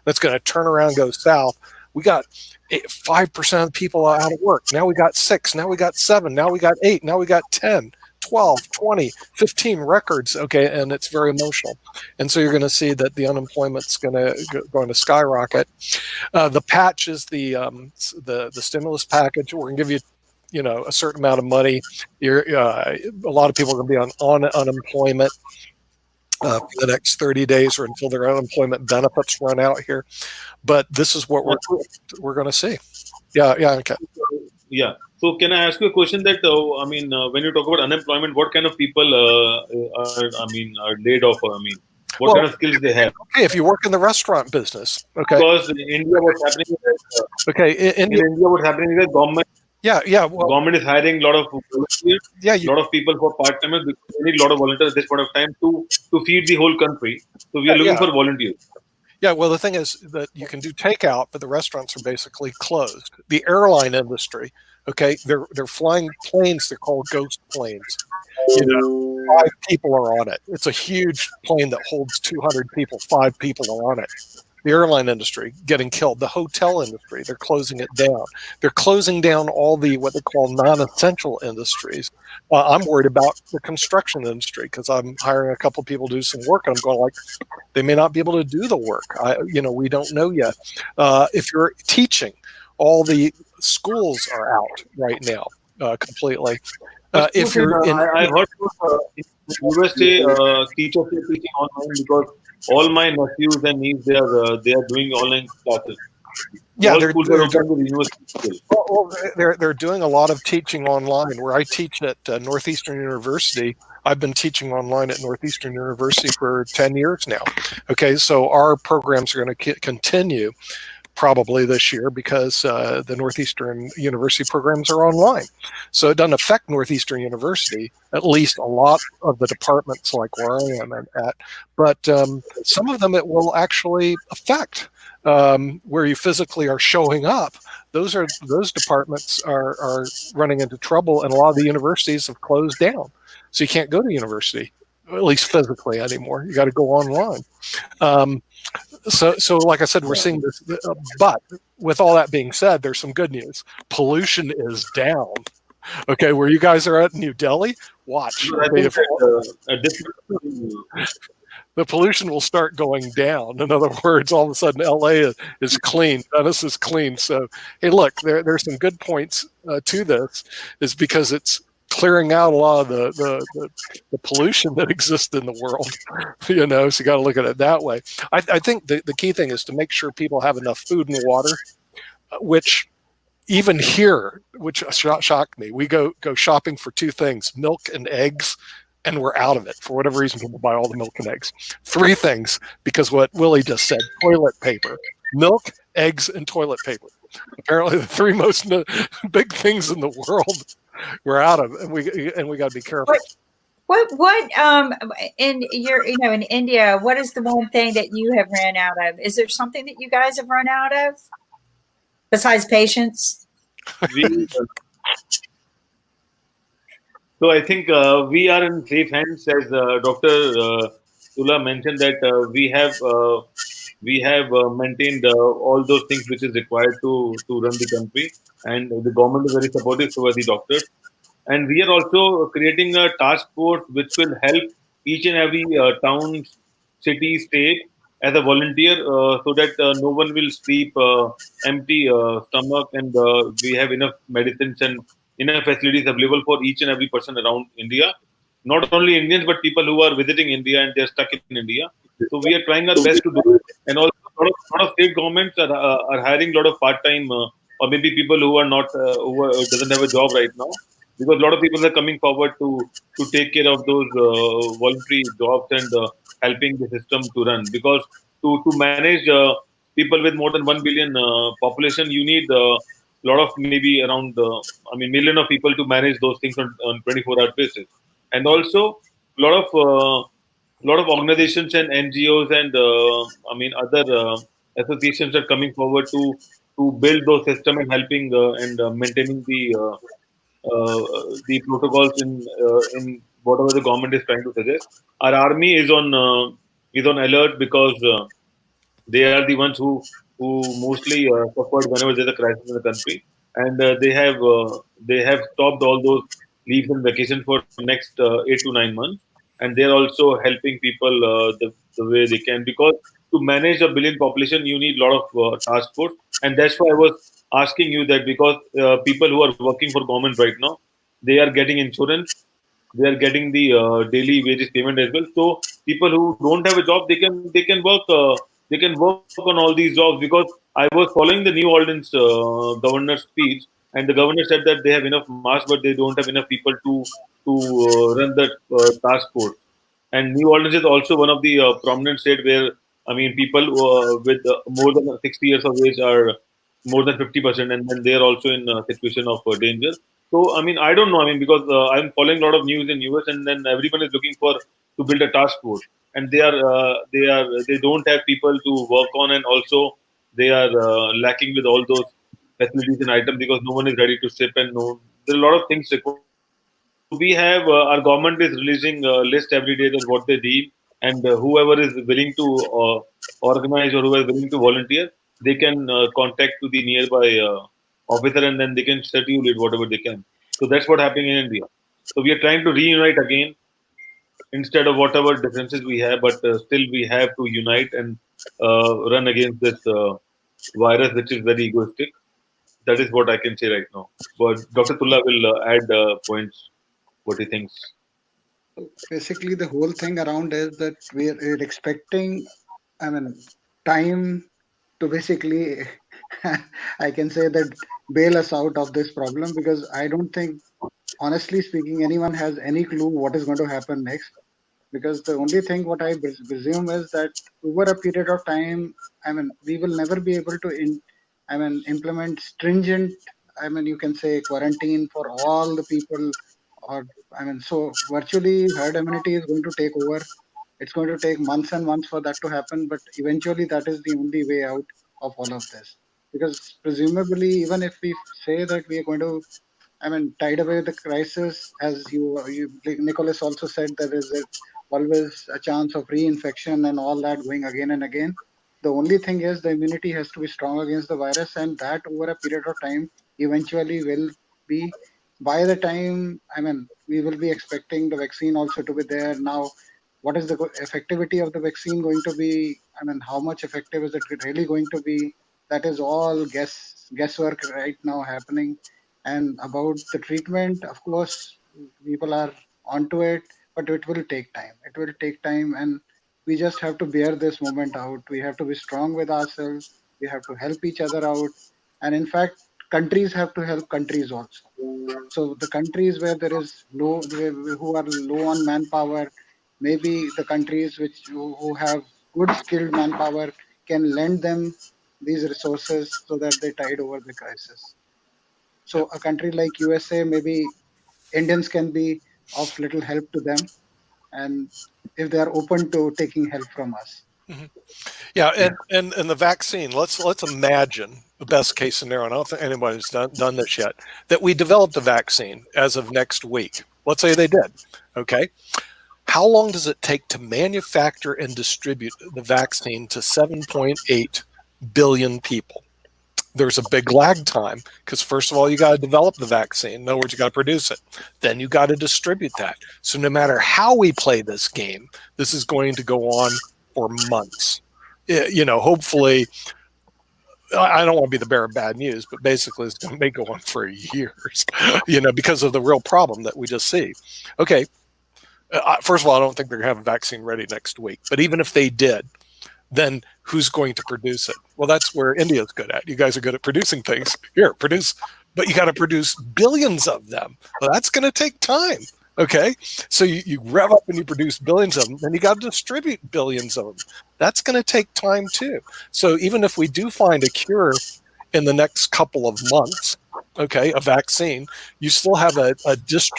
That's going to turn around and go south. We got 5% of the people out of work. Now we got 6. Now we got 7. Now we got 8. Now we got 10. 12, 20, 15 records. Okay. And it's very emotional. And so you're going to see that the unemployment's going to skyrocket. The patch is the stimulus package. We're going to give you, a certain amount of money. A lot of people are going to be on unemployment for the next 30 days or until their unemployment benefits run out here. But this is what we're going to see. Yeah. Okay. Yeah. So can I ask you a question that, when you talk about unemployment, what kind of people are laid off? What kind of skills they have? Okay, if you work in the restaurant business, okay. Because in India, what's happening is in India, what's happening is that government. Yeah. Government is hiring a lot of volunteers. A lot of people for part-timers because we need a lot of volunteers at this point of time to feed the whole country. So we are looking for volunteers. Yeah, well, the thing is that you can do takeout, but the restaurants are basically closed. The airline industry, okay, they're flying planes. They're called ghost planes. 5 people are on it. It's a huge plane that holds 200 people. 5 people are on it. The airline industry getting killed. The hotel industry, they're closing it down. They're closing down all the what they call non-essential industries. I'm worried about the construction industry because I'm hiring a couple of people to do some work, and I'm going they may not be able to do the work. We don't know yet. If you're teaching, all the schools are out right now completely. If you're I heard USA teachers are teaching online because all my nephews and nieces they are doing online classes. Yeah, all schools are open with university. They're doing a lot of teaching online. Where I teach at Northeastern University, I've been teaching online at Northeastern University for 10 years now. Okay, so our programs are going to continue probably this year because the Northeastern University programs are online. So it doesn't affect Northeastern University, at least a lot of the departments like where I am at. But some of them it will actually affect where you physically are showing up. Those departments are running into trouble, and a lot of the universities have closed down. So you can't go to university, at least physically anymore. You got to go online. So like I said, we're seeing this, but with all that being said, there's some good news. Pollution is down. Okay, where you guys are at New Delhi, watch. The pollution will start going down. In other words, all of a sudden, LA is clean. Venice is clean. So, hey, look, there's some good points to this, is because it's clearing out a lot of the pollution that exists in the world, so you got to look at it that way. I think the key thing is to make sure people have enough food and water, which even here, which shocked me, we go shopping for 2 things, milk and eggs, and we're out of it. For whatever reason, people buy all the milk and eggs. 3 things, because what Willie just said, toilet paper, milk, eggs, and toilet paper. Apparently the 3 most big things in the world we're out of, and we got to be careful. What in in India, what is the one thing that you have ran out of? Is there something that you guys have run out of besides patience? So I think we are in safe hands, as Dr. Tulla mentioned, that we have maintained all those things which is required to run the country, and the government is very supportive to the doctors. And we are also creating a task force which will help each and every town, city, state as a volunteer, so that no one will sleep empty stomach, and we have enough medicines and enough facilities available for each and every person around India. Not only Indians, but people who are visiting India and they're stuck in India. So we are trying our best to do it. And also, a lot of state governments are hiring a lot of part-time or maybe people who are not who doesn't have a job right now, because a lot of people are coming forward to take care of those voluntary jobs and helping the system to run. Because to manage people with more than 1 billion population, you need a lot of maybe around million of people to manage those things on 24-hour basis. And also a lot of organizations and NGOs and other associations are coming forward to build those systems and helping and maintaining the protocols in whatever the government is trying to suggest. Our army is on alert because they are the ones who mostly suffered whenever there's a crisis in the country, and they have stopped all those leaves and vacation for next 8 to 9 months, and they're also helping people the way they can, because to manage a billion population you need a lot of task force, and that's why I was asking you that, because people who are working for government right now, they are getting insurance, they are getting the daily wages payment as well. So people who don't have a job, they can work on all these jobs, because I was following the New Orleans governor's speech, and the governor said that they have enough masks, but they don't have enough people to run the task force. And New Orleans is also one of the prominent state where, I mean, people with more than 60 years of age are more than 50%, and then they are also in a situation of danger. So, I mean, I don't know. I mean, because I'm following a lot of news in US, and then everyone is looking for to build a task force, and they don't have people to work on, and also they are lacking with all those facilities and items, because no one is ready to ship, and no, there are a lot of things required. So we have our government is releasing a list every day that what they need, and whoever is willing to organize, or whoever is willing to volunteer, they can contact to the nearby officer, and then they can schedule it whatever they can. So that's what happening in India. So we are trying to reunite again, instead of whatever differences we have, but still we have to unite and run against this virus, which is very egoistic. That is what I can say right now. But Dr. Tulla will add points, what he thinks. Basically, the whole thing around is that we're expecting, I mean, time to basically, I can say that, bail us out of this problem, because I don't think, honestly speaking, anyone has any clue what is going to happen next. Because the only thing what I presume is that over a period of time, I mean, we will never be able to, implement stringent, I mean, you can say quarantine for all the people, or so virtually herd immunity is going to take over. It's going to take months and months for that to happen, but eventually that is the only way out of all of this. Because presumably, even if we say that we are going to, tide away the crisis, as Nicholas also said, there is always a chance of reinfection and all that going again and again. The only thing is the immunity has to be strong against the virus, and that over a period of time eventually will be. By the time, we will be expecting the vaccine also to be there. Now, what is the effectivity of the vaccine going to be? How much effective is it really going to be? That is all guesswork right now happening. And about the treatment, of course, people are onto it, but it will take time. It will take time, and we just have to bear this moment out. We have to be strong with ourselves. We have to help each other out. And in fact, countries have to help countries also. So the countries where there is who are low on manpower, maybe the countries who have good skilled manpower can lend them these resources so that they tide over the crisis. So a country like USA, maybe Indians can be of little help to them, and if they are open to taking help from us. Mm-hmm. Yeah, and the vaccine. Let's imagine the best case scenario. And I don't think anybody's done this yet. That we developed a vaccine as of next week. Let's say they did. Okay, how long does it take to manufacture and distribute the vaccine to 7.8 billion people? There's a big lag time, because first of all, you got to develop the vaccine. In other words, you got to produce it. Then you got to distribute that. So no matter how we play this game, this is going to go on for months. Hopefully, I don't want to be the bearer of bad news, but basically it's going to go on for years, because of the real problem that we just see. Okay. First of all, I don't think they're going to have a vaccine ready next week, but even if they did, then who's going to produce it? Well, that's where India's good at. You guys are good at producing things. Here, produce, but you got to produce billions of them. Well, that's going to take time. Okay, so you rev up and you produce billions of them, then you got to distribute billions of them. That's going to take time too. So even if we do find a cure in the next couple of months, okay, a vaccine, you still have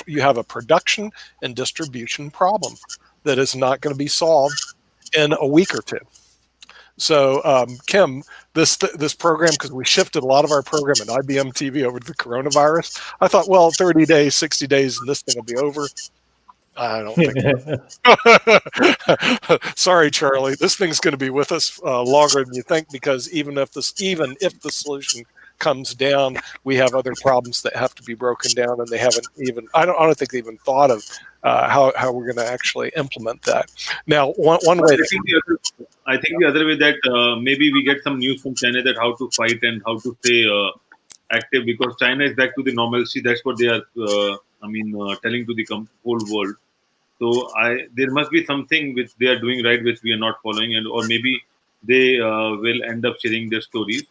you have a production and distribution problem that is not going to be solved in a week or two. So, Kim, this program, because we shifted a lot of our program at IBM TV over to the coronavirus, I thought, well, 30 days, 60 days, and this thing will be over. I don't think so. Sorry, Charlie. This thing's going to be with us longer than you think, because even if the solution comes down, we have other problems that have to be broken down, and they haven't even. I don't think they even thought of how we're going to actually implement that. Now, one way. I think the other way that maybe we get some news from China that how to fight and how to stay active, because China is back to the normalcy. That's what they are. Telling to the whole world. So there must be something which they are doing right, which we are not following, or maybe they will end up sharing their stories.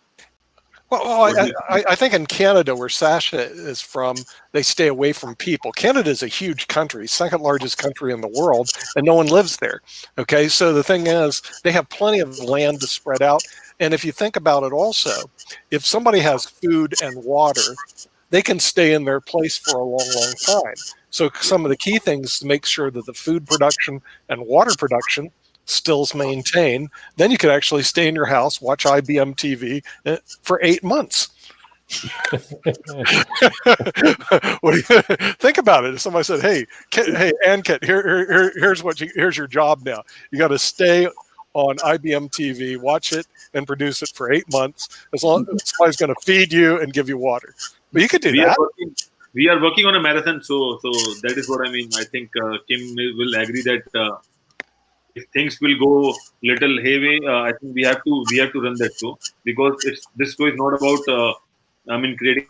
Well, I think in Canada, where Sasha is from, they stay away from people. Canada is a huge country, second largest country in the world, and no one lives there. Okay, so the thing is, they have plenty of land to spread out. And if you think about it also, if somebody has food and water, they can stay in their place for a long, long time. So some of the key things to make sure that the food production and water production still is maintained, then you could actually stay in your house, watch IBM TV for 8 months. What do you think about it? If somebody said, "Hey, Ankit, here's your job now. You got to stay on IBM TV, watch it, and produce it for 8 months. As long as somebody's going to feed you and give you water." But you could do that. We are working on a marathon, so that is what I mean. I think Kim will agree that if things will go little hayway, I think we have to run that show, because this show is not about creating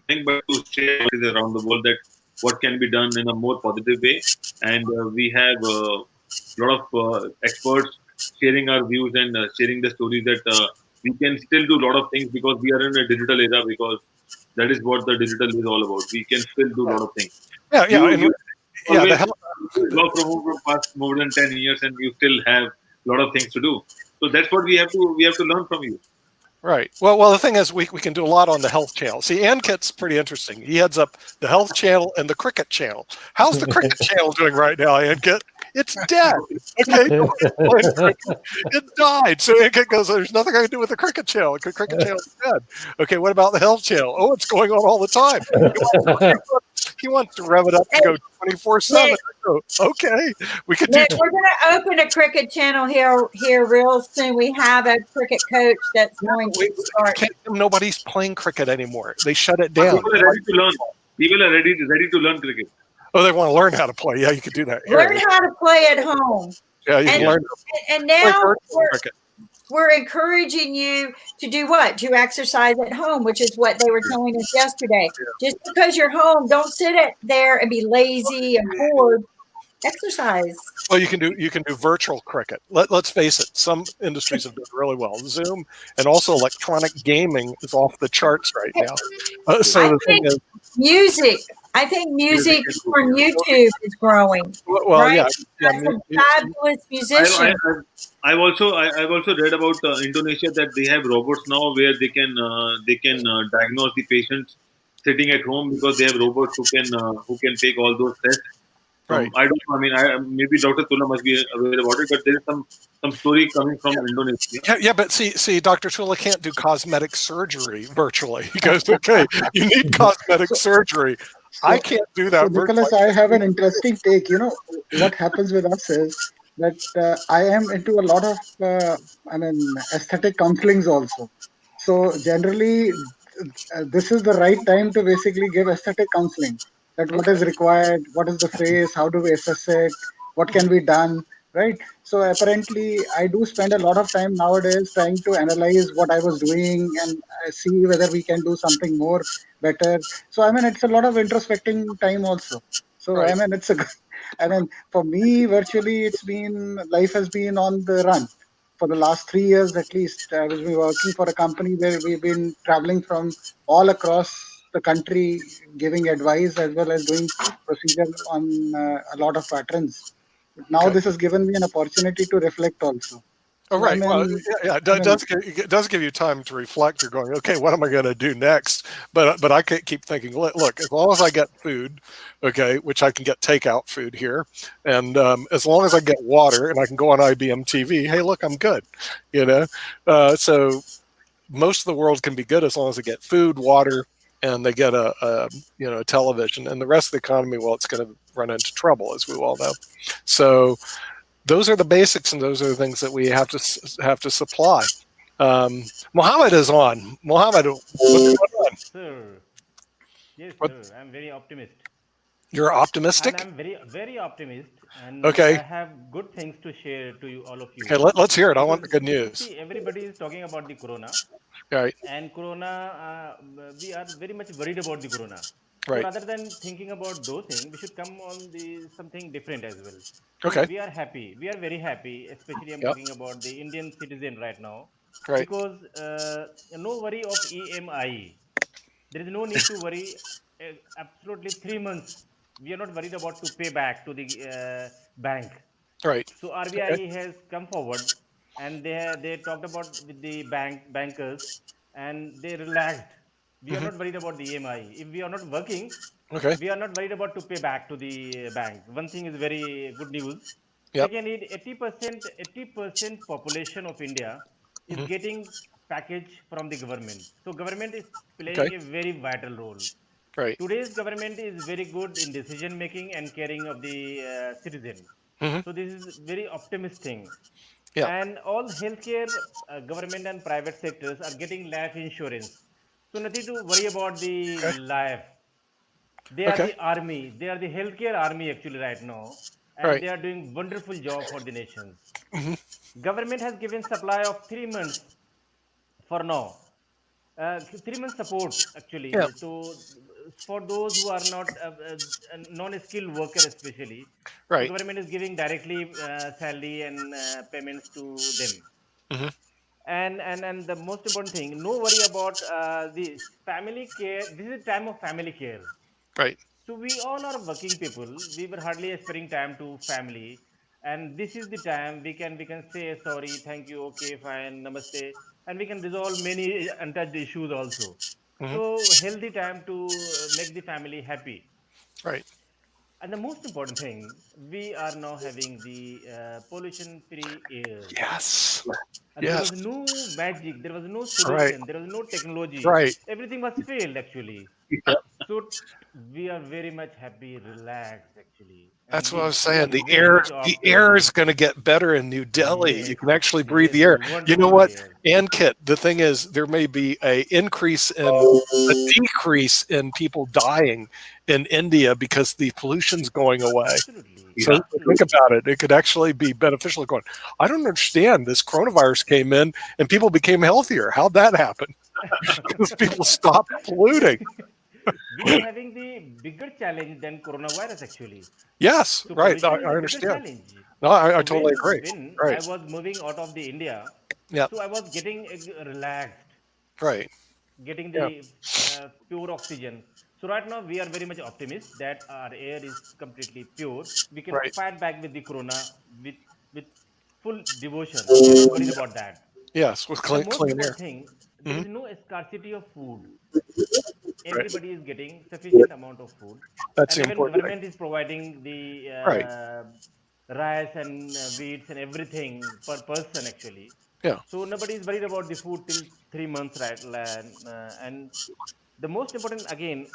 thing, but to share around the world that what can be done in a more positive way. And we have a lot of experts sharing our views and sharing the stories that we can still do a lot of things, because we are in a digital era, because that is what the digital is all about. We can still do a lot of things. Work from home for past more than 10 years, and you still have a lot of things to do. So that's what we have to learn from you. Right. Well, the thing is, we can do a lot on the health channel. See, Ankit's pretty interesting. He heads up the health channel and the cricket channel. How's the cricket channel doing right now, Ankit? It's dead. Okay, it died. So Ankit goes, "There's nothing I can do with the cricket channel. The cricket channel is dead." Okay, what about the health channel? Oh, it's going on all the time. He wants to rev it up to go 24/7. Okay, we could do. We're going to open a cricket channel here real soon. We have a cricket coach that's going to start. Nobody's playing cricket anymore. They shut it down. People are ready to learn. People are ready to learn cricket. Oh, they want to learn how to play. Yeah, you could do that. Learn how to play at home. Yeah, you can learn. And now we're encouraging you to do what? To exercise at home, which is what they were telling us yesterday. Just because you're home, don't sit there and be lazy and bored. Exercise. Well, you can do virtual cricket. Let's face it, some industries have done really well. Zoom and also electronic gaming is off the charts right now. So the thing is, music. I think music on YouTube is growing. Well, right? yeah, some fabulous musicians. I've also read about Indonesia, that they have robots now where they can diagnose the patients sitting at home, because they have robots who can take all those tests. Right. I don't know. I mean, maybe Dr. Tulla must be aware about it, but there is some story coming from Indonesia. Yeah, but see, Dr. Tulla can't do cosmetic surgery virtually. He goes, "Okay, you need cosmetic surgery. I can't do that." So Nicholas, I have an interesting take. What happens with us is that I am into a lot of aesthetic counselings also. So generally, this is the right time to basically give aesthetic counseling. That what is required, what is the face, how do we assess it, what can be done, right? So apparently, I do spend a lot of time nowadays trying to analyze what I was doing and see whether we can do something more better. So it's a lot of introspecting time also. So right. For me, virtually, life has been on the run for the last 3 years at least. I was working for a company where we've been traveling from all across the country, giving advice as well as doing procedure on a lot of patterns. Now this has given me an opportunity to reflect also. Oh, right. It does give you time to reflect. You're going, okay, what am I going to do next? But I can't keep thinking, look, as long as I get food, okay, which I can get takeout food here, and as long as I get water and I can go on IBM TV, hey, look, I'm good. So most of the world can be good as long as they get food, water, and they get a television, and the rest of the economy, well, it's going to run into trouble, as we all know. So those are the basics, and those are the things that we have to supply. Mohammed is on. Mohammed, what's going on? Sir, yes, sir. I'm very optimist. You're optimistic? I'm very, very optimist, and Okay. I have good things to share to you, all of you. Okay, let's hear it. I want the good news. See, everybody is talking about the corona, Right. and corona, we are very much worried about the corona. So Right. rather than thinking about those things, we should come on the something different as well. Okay. We are happy. We are very happy. Especially, I'm Yep. talking about the Indian citizen right now, Right. because no worry of EMI. There is no need to worry. Absolutely 3 months. We are not worried about to pay back to the bank. Right. So RBI has come forward, and they talked about with the bankers, and they relaxed. We are not worried about the EMI. If we are not working, Okay. we are not worried about to pay back to the bank. One thing is very good news. Yep. Second, 80% population of India is getting package from the government. So government is playing a very vital role. Right. Today's government is very good in decision making and caring of the citizen. So this is very optimistic. Yeah. And all healthcare government and private sectors are getting life insurance. So nothing to worry about the life. They are the army. They are the healthcare army actually right now, and Right. they are doing wonderful job for the nations. Government has given supply of 3 months for now. 3 months support actually Yeah. to for those who are not non-skilled worker especially. So Right. government is giving directly salary and payments to them. Mhm. And the most important thing, no worry about the family care. This is a time of family care. Right. So we all are working people. We were hardly sparing time to family, and this is the time we can say sorry, thank you, okay, fine, namaste, and we can resolve many untouched issues also. Mhm. So healthy time to make the family happy. Right. And the most important thing, we are now having the pollution-free air. Yes. There Yes. was no magic, there was no Right. solution, there was no technology. Right. Everything was failed actually. Yep. So we are very much happy, relaxed actually. That's And what I was we are saying. The very much air optimistic. is going to get better in New Delhi. You Yes, can actually breathe yes, the air. You know wonderful what? air. And Kit, the thing is, there may be a decrease in people dying in India because the pollution's going away. Absolutely, So think absolutely. about it. It could actually be beneficial. Going, I don't understand. This coronavirus came in and people became healthier. How'd that happen? Because people stopped polluting. We are having the bigger challenge than coronavirus actually. Yes, So right. pollution is I the bigger understand. challenge. No, I So totally when agree. when I Right. was moving out of the India, Yeah. so I was getting relaxed, Right. getting Yeah. the pure oxygen. So right now we are very much optimistic that our air is completely pure. We can Right. fight back with the corona with full devotion. We are not worried about that. Yes, with And the most clean air. important thing, there Mhm. is no scarcity of food. Right. Everybody is getting sufficient amount of food, That's and the even important government is providing the Right. rice and wheats and everything per person actually. Yeah. So nobody is worried about the food till 3 months, right? And the most important again,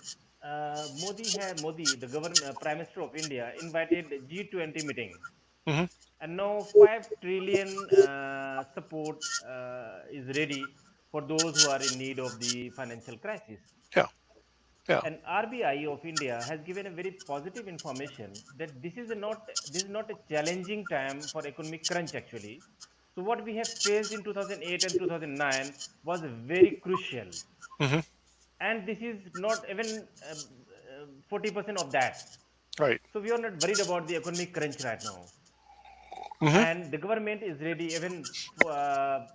Modi, the government Prime Minister of India, invited G20 meeting, Mhm. and now 5 trillion support is ready for those who are in need of the financial crisis. Yeah. Yeah. And RBI of India has given a very positive information that this is not a challenging time for economic crunch actually. So what we have faced in 2008 and 2009 was very crucial, Mhm. and this is not even 40% of that. Right. So we are not worried about the economic crunch right now, Mhm. and the government is ready even for,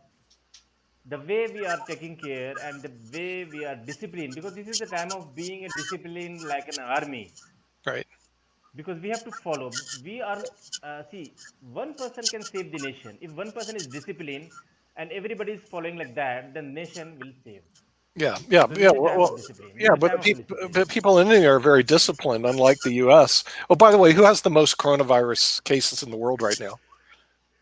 the way we are taking care and the way we are disciplined, because this is the time of being a discipline like an army, Right. because we have to follow. We are see, one person can save the nation. If one person is disciplined and everybody is following like that, the nation will save. Yeah. Yeah. So this Yeah. is the time of discipline. This is Yeah. the But time of discipline. people in India are very disciplined, unlike the U.S. Oh, by the way, who has the most coronavirus cases in the world right now?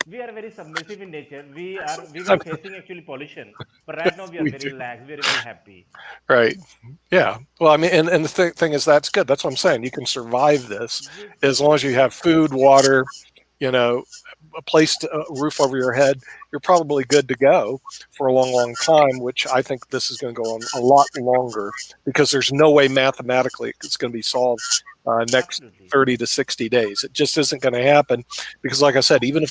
We are very submissive in nature. We were facing actually pollution, but right now we are We very do. relaxed, very very happy. Right. Yeah. Well, I mean, and the thing is, that's good. That's what I'm saying. You can survive this Yes, as long as you have food, water, you know, placed a roof over your head, you're probably good to go for a long, long time, which I think this is going to go on a lot longer because there's no way mathematically it's going to be solved next Absolutely. 30 to 60 days. It just isn't going to happen because, like I said, even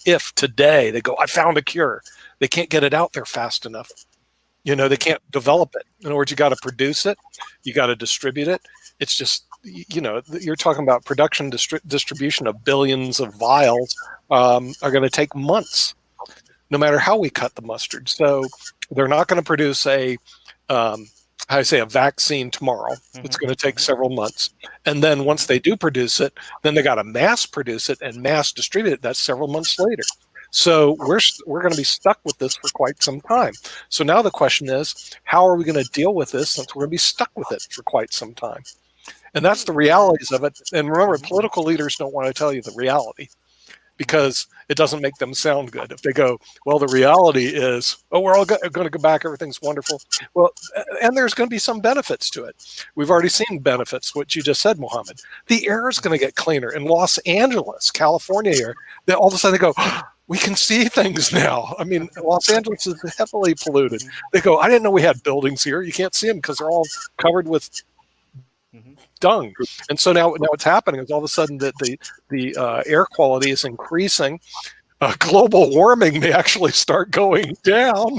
if today they go, I found a cure, they can't get it out there fast enough. They can't develop it. In other words, you got to produce it, you got to distribute it. It's just, you're talking about production, distribution of billions of vials are going to take months, no matter how we cut the mustard. So they're not going to produce a vaccine tomorrow. It's going to take several months. And then once they do produce it, then they got to mass produce it and mass distribute it. That's several months later. So we're going to be stuck with this for quite some time. So now the question is, how are we going to deal with this since we're going to be stuck with it for quite some time? And that's the realities of it. And remember, political leaders don't want to tell you the reality because it doesn't make them sound good. If they go, well, the reality is, we're all going to go back, everything's wonderful. Well, and there's going to be some benefits to it. We've already seen benefits, what you just said, Mohammed. The air is going to get cleaner. In Los Angeles, California here, all of a sudden they go, we can see things now. I mean, Los Angeles is heavily polluted. They go, I didn't know we had buildings here. You can't see them because they're all covered with dung. And so now what's happening is all of a sudden that the air quality is increasing. Global warming may actually start going down.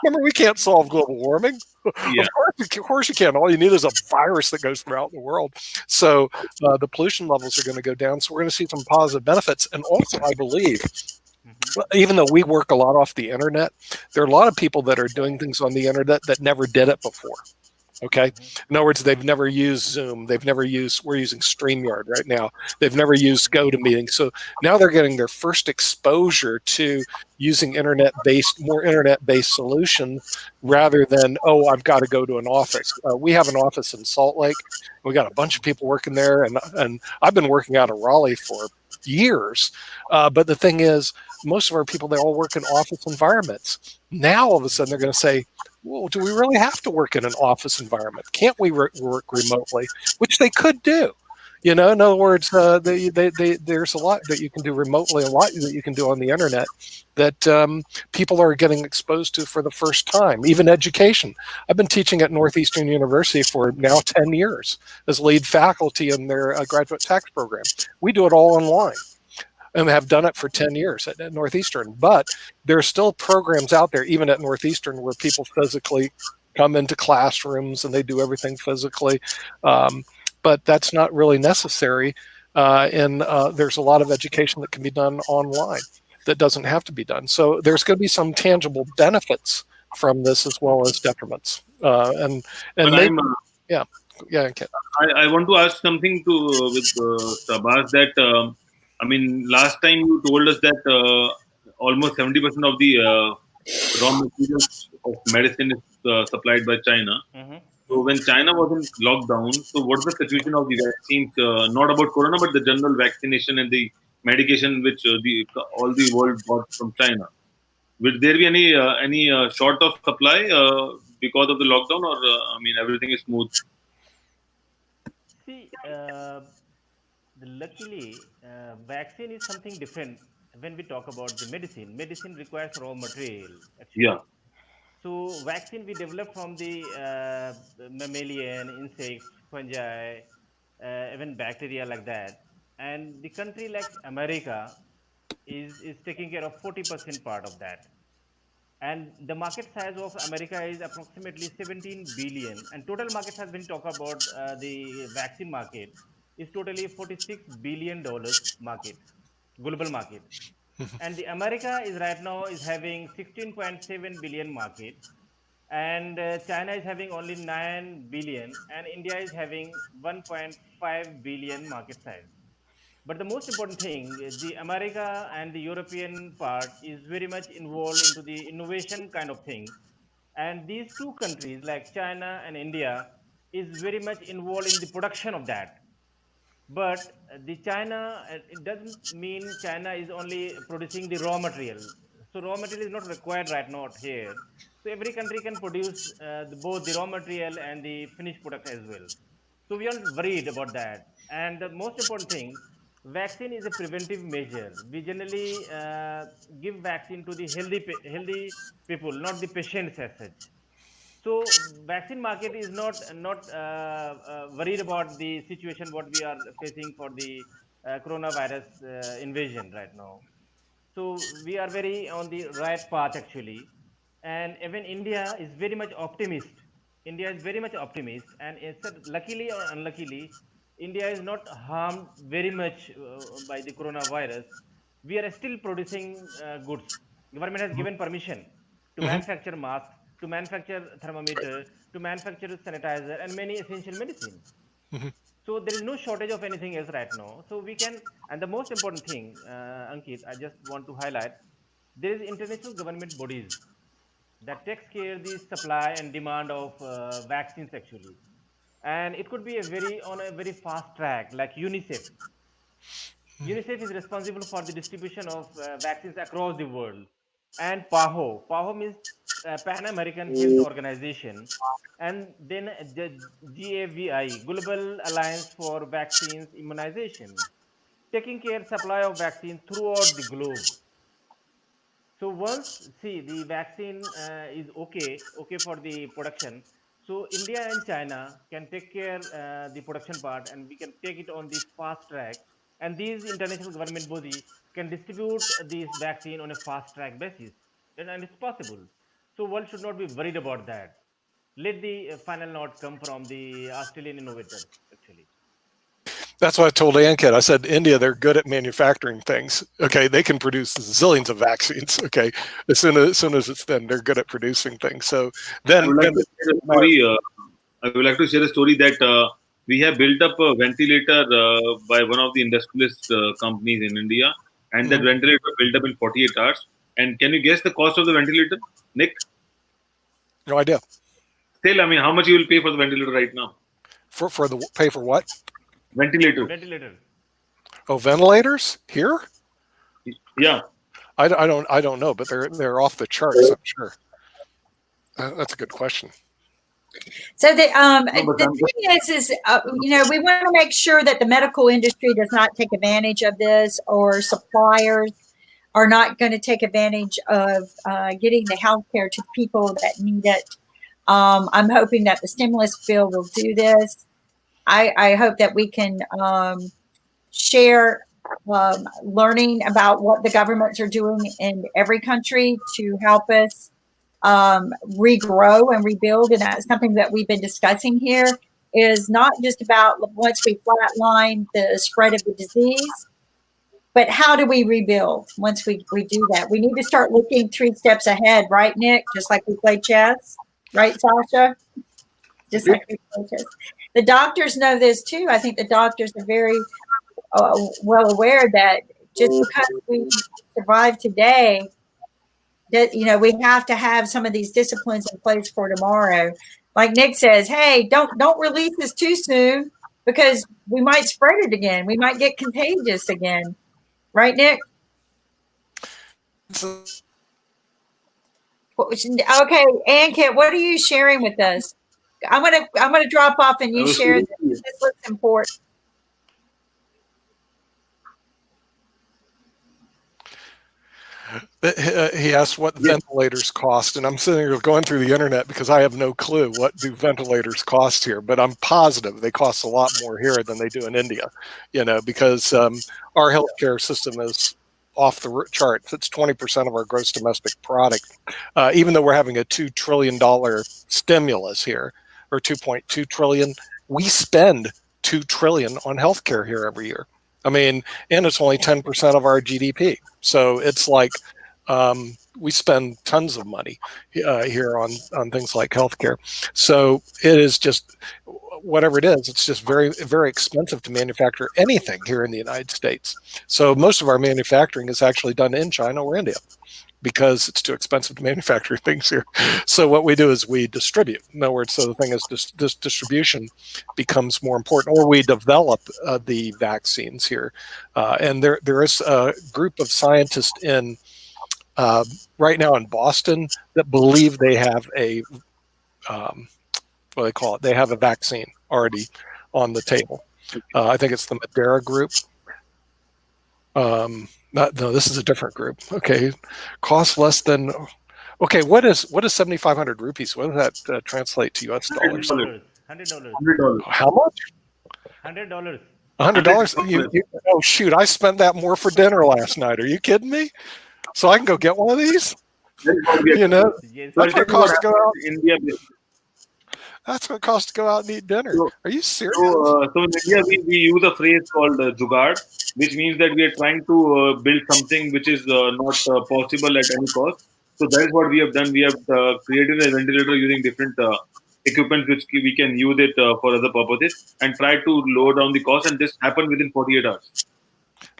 Remember, we can't solve global warming. Yeah. Of course you can. All you need is a virus that goes throughout the world. So the pollution levels are going to go down. So we're going to see some positive benefits. And also, I believe, even though we work a lot off the internet, there are a lot of people that are doing things on the internet that never did it before. Okay. In other words, they've never used Zoom. We're using StreamYard right now. They've never used GoToMeeting. So now they're getting their first exposure to using more internet-based solutions rather than, I've got to go to an office. We have an office in Salt Lake. We got a bunch of people working there. And I've been working out of Raleigh for years. But the thing is, most of our people, they all work in office environments. Now, all of a sudden, they're going to say, well, do we really have to work in an office environment? Can't we work remotely? Which they could do. In other words, there's a lot that you can do remotely, a lot that you can do on the internet that people are getting exposed to for the first time, even education. I've been teaching at Northeastern University for now 10 years as lead faculty in their graduate tax program. We do it all online. And have done it for 10 years at Northeastern. But there are still programs out there, even at Northeastern, where people physically come into classrooms and they do everything physically. But that's not really necessary. And there's a lot of education that can be done online that doesn't have to be done. So there's going to be some tangible benefits from this as well as detriments. I want to ask something with Sabas that last time you told us that almost 70% of the raw materials of medicine is supplied by China. So when China was in lockdown, so what's the situation of the vaccines? Not about corona, but the general vaccination and the medication which all the world bought from China. Will there be any short of supply because of the lockdown, or everything is smooth? See, luckily, vaccine is something different when we talk about the medicine. Medicine requires raw material. Actually. Yeah. So, vaccine we develop from the mammalian, insects, fungi, even bacteria like that. And the country like America is taking care of 40% part of that. And the market size of America is approximately 17 billion. And total market size, when you talk about the vaccine market, is totally $46 billion market, global market. And the America is right now is having 16.7 billion market, and China is having only 9 billion, and India is having 1.5 billion market size. But the most important thing, the America and the European part is very much involved into the innovation kind of thing. And these two countries like China and India is very much involved in the production of that. But the China, it doesn't mean China is only producing the raw material. So raw material is not required right now here. So every country can produce both the raw material and the finished product as well. So we aren't worried about that. And the most important thing, vaccine is a preventive measure. We generally give vaccine to the healthy people, not the patients as such. So vaccine market is not worried about the situation what we are facing for the coronavirus invasion right now. So we are very on the right path actually, and even India is very much optimist. India is very much optimist, and it's luckily or unluckily, India is not harmed very much by the coronavirus. We are still producing goods. Government has given permission to Mhm. manufacture masks, to manufacture thermometer, to manufacture sanitizer, and many essential medicine. Mhm. So there is no shortage of anything else right now, so we can. And the most important thing, Ankit, I just want to highlight, there is international government bodies that takes care the supply and demand of vaccines actually, and it could be a very on a very fast track, like UNICEF. UNICEF is responsible for the distribution of vaccines across the world. And PAHO means Pan American Health Organization. And then the GAVI, Global Alliance for Vaccines Immunization, taking care supply of vaccine throughout the globe. So once, see, the vaccine is okay for the production. So India and China can take care the production part, and we can take it on the fast track. And these international government body can distribute this vaccine on a fast track basis, and it's possible. So world should not be worried about that. Let the final note come from the Australian innovators actually. That's what I told Ankit. I said, India, they're good at manufacturing things. Okay, they can produce zillions of vaccines. Okay, as soon as it's done, they're good at producing things. So then, I would like to share a story. I would like to share a story that we have built up a ventilator by one of the industrialist companies in India, and that ventilator built up in 48 hours. And can you guess the cost of the ventilator, Nick? No idea. Still, I mean, how much you will pay for the ventilator right now? For the pay for what? Ventilator. Oh, ventilators here? Yeah. I don't know, but they're off the charts, I'm sure. That's a good question. So the thing is we want to make sure that the medical industry does not take advantage of this, or suppliers are not going to take advantage of getting the health care to people that need it. I'm hoping that the stimulus bill will do this. I hope that we can share learning about what the governments are doing in every country to help us regrow and rebuild. And that's something that we've been discussing here, is not just about once we flatline the spread of the disease, but how do we rebuild once we do that? We need to start looking 3 steps ahead, right, Nick? Just like we play chess, right, Sasha? Just like we play chess. The doctors know this too. I think the doctors are very well aware that just because we survive today, that we have to have some of these disciplines in place for tomorrow. Like Nick says, hey, don't release this too soon, because we might spread it again. We might get contagious again. Right, Nick? Okay, Ankit, what are you sharing with us? I'm gonna drop off and you share this. This looks important. He asked what ventilators cost, and I'm sitting here going through the internet because I have no clue what do ventilators cost here, but I'm positive they cost a lot more here than they do in India, because our healthcare system is off the charts. It's 20% of our gross domestic product, even though we're having a $2 trillion stimulus here, or 2.2 trillion. We spend $2 trillion on healthcare here every year. I mean, and it's only 10% of our GDP. So it's like we spend tons of money here on things like healthcare. So it is just, whatever it is, it's just very, very expensive to manufacture anything here in the United States. So most of our manufacturing is actually done in China or India, because it's too expensive to manufacture things here. So what we do is we distribute. In other words, so the thing is, this distribution becomes more important, or we develop the vaccines here. And there is a group of scientists in right now in Boston that believe they have a what do they call it? They have a vaccine already on the table. I think it's the Madera group. No, this is a different group. Okay, cost less than. Okay, what is 7,500 rupees? What does that translate to U.S. dollars? $100. How much? $100. $100? Oh shoot! I spent that more for dinner last night. Are you kidding me? So I can go get one of these? You know, Yes. that's what it costs to go out. India. That's what it costs to go out and eat dinner. Are you serious? So in India, we use a phrase called jugaad, which means that we are trying to build something which is not possible at any cost. So that is what we have done. We have created a ventilator using different equipment which we can use it for other purposes and try to lower down the cost. And this happened within 48 hours.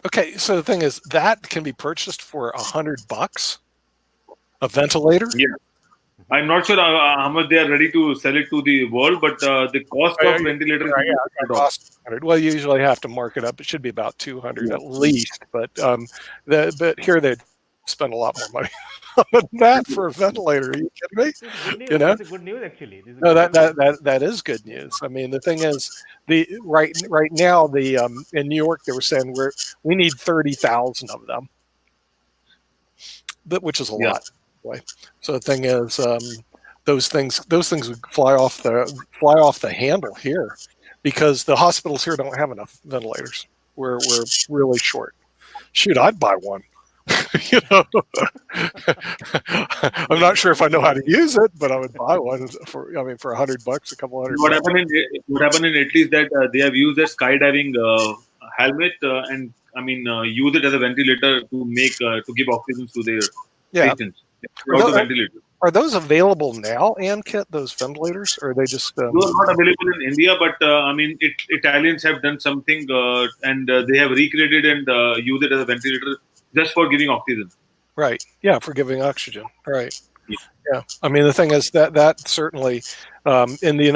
Okay, so the thing is that can be purchased for $100. A ventilator? Yeah. I'm not sure how much they are ready to sell it to the world, but the cost of ventilator is cost $100. Well, you usually have to mark it up. It should be about $200 at least. But but here they spend a lot more money on that for a ventilator. Are you kidding me? You know, it's good news actually. No, that is good news. I mean, the thing is, right now in New York they were saying we need 30,000 of them, which is a lot. So the thing is, those things would fly off the handle here, because the hospitals here don't have enough ventilators. We're really short. Shoot, I'd buy one. You know, I'm not sure if I know how to use it, but I would buy one for $100, a couple hundred. What happened in Italy is that they have used a skydiving helmet and use it as a ventilator to give oxygen to their patients. Are those available now, Ankit, those ventilators? Or are they just... Those are not available in India, but Italians have done something and they have recreated and used it as a ventilator just for giving oxygen. Right. Yeah, for giving oxygen. Right. Yeah. I mean, the thing is that certainly in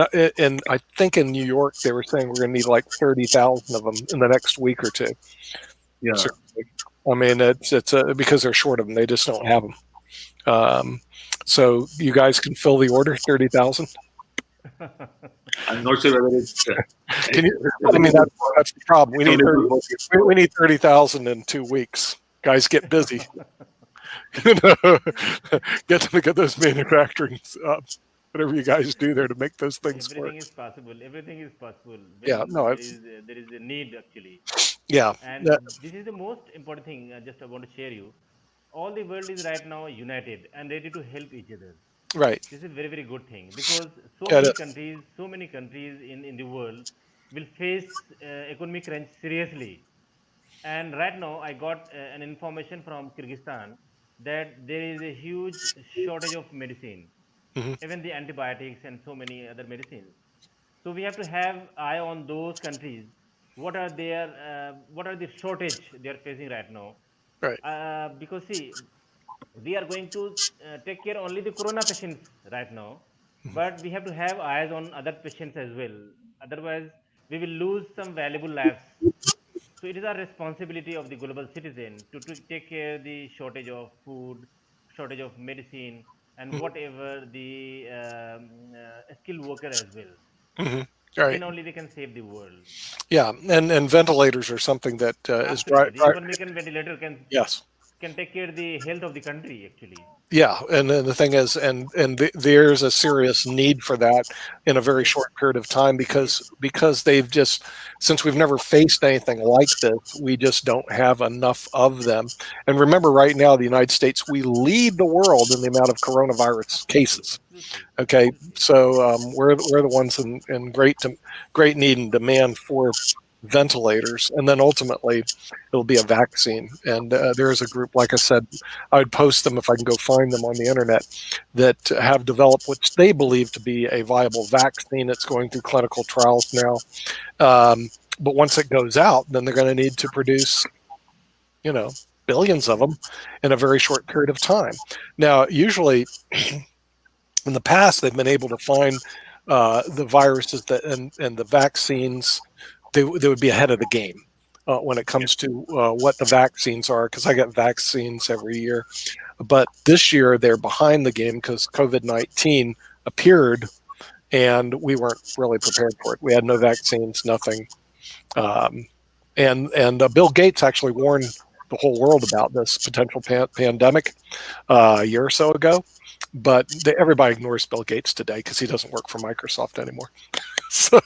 I think in New York they were saying we're going to need like 30,000 of them in the next week or two. Yeah. Certainly. I mean, it's because they're short of them. They just don't have them. So you guys can fill the order, 30,000. I'm not sure whether it's. I mean, that's the problem. We need 30,000 in 2 weeks. Guys, get busy. Get those manufacturing whatever you guys do there to make those things work. Everything is possible. Yeah, no, there is a need actually. Yeah, and this is the most important thing. Just I want to share you. All the world is right now united and ready to help each other. Right. This is a very, very good thing, because so many countries in the world will face economic crunch seriously. And right now, I got an information from Kyrgyzstan that there is a huge shortage of medicine, even the antibiotics and so many other medicines. So we have to have eye on those countries. What are the shortage they are facing right now? Right. Because see, we are going to take care only the corona patients right now, but we have to have eyes on other patients as well. Otherwise, we will lose some valuable lives. So it is our responsibility of the global citizen to take care the shortage of food, shortage of medicine, and whatever the skilled worker as well. Right. Then only we can save the world. Yeah, and ventilators are something that is the economic ventilator can take care of the health of the country actually. Yeah, and the thing is, there's a serious need for that in a very short period of time, because they've just, since we've never faced anything like this, we just don't have enough of them. And remember, right now, the United States, we lead the world in the amount of coronavirus cases. Okay, so we're the ones in great need and demand for ventilators, and then ultimately it'll be a vaccine. And there is a group, like I said, I would post them if I can go find them on the internet, that have developed what they believe to be a viable vaccine. It's going through clinical trials now, but once it goes out, then they're going to need to produce billions of them in a very short period of time. Now, usually in the past they've been able to find the viruses and the vaccines. They would be ahead of the game when it comes to what the vaccines are, because I get vaccines every year. But this year they're behind the game because COVID-19 appeared and we weren't really prepared for it. We had no vaccines, nothing. And Bill Gates actually warned the whole world about this potential pandemic a year or so ago, but everybody ignores Bill Gates today because he doesn't work for Microsoft anymore. So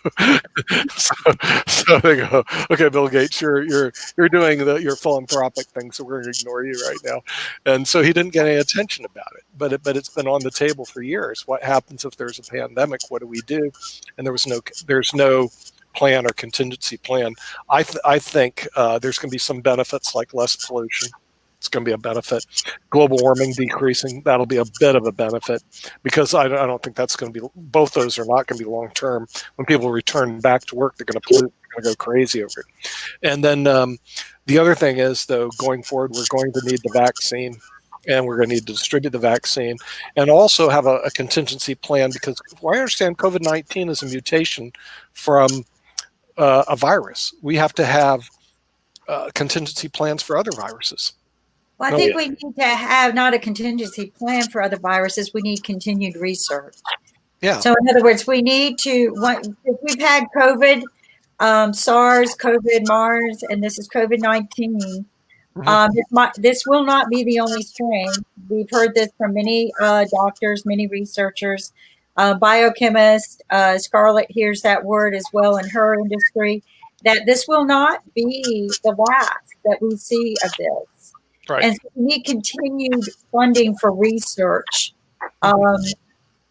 they go, okay, Bill Gates, you're doing your philanthropic thing, so we're going to ignore you right now. And so he didn't get any attention about it. But it's been on the table for years. What happens if there's a pandemic? What do we do? And there's no plan or contingency plan. I think there's going to be some benefits like less pollution. It's going to be a benefit. Global warming decreasing, that'll be a bit of a benefit, because I don't think that's going to be, both those are not going to be long term. When people return back to work, they're going to pollute, they're going to go crazy over it. And then the other thing is, though, going forward, we're going to need the vaccine, and we're going to need to distribute the vaccine, and also have a contingency plan, because I understand COVID-19 is a mutation from a virus. We have to have contingency plans for other viruses. Well, I think we need to have not a contingency plan for other viruses. We need continued research. Yeah. So in other words, we need to, if we've had COVID, SARS, COVID, MARS, and this is COVID-19. This will not be the only strain. We've heard this from many doctors, many researchers, biochemists. Scarlett hears that word as well in her industry, that this will not be the last that we see of this. Right. And so we need continued funding for research.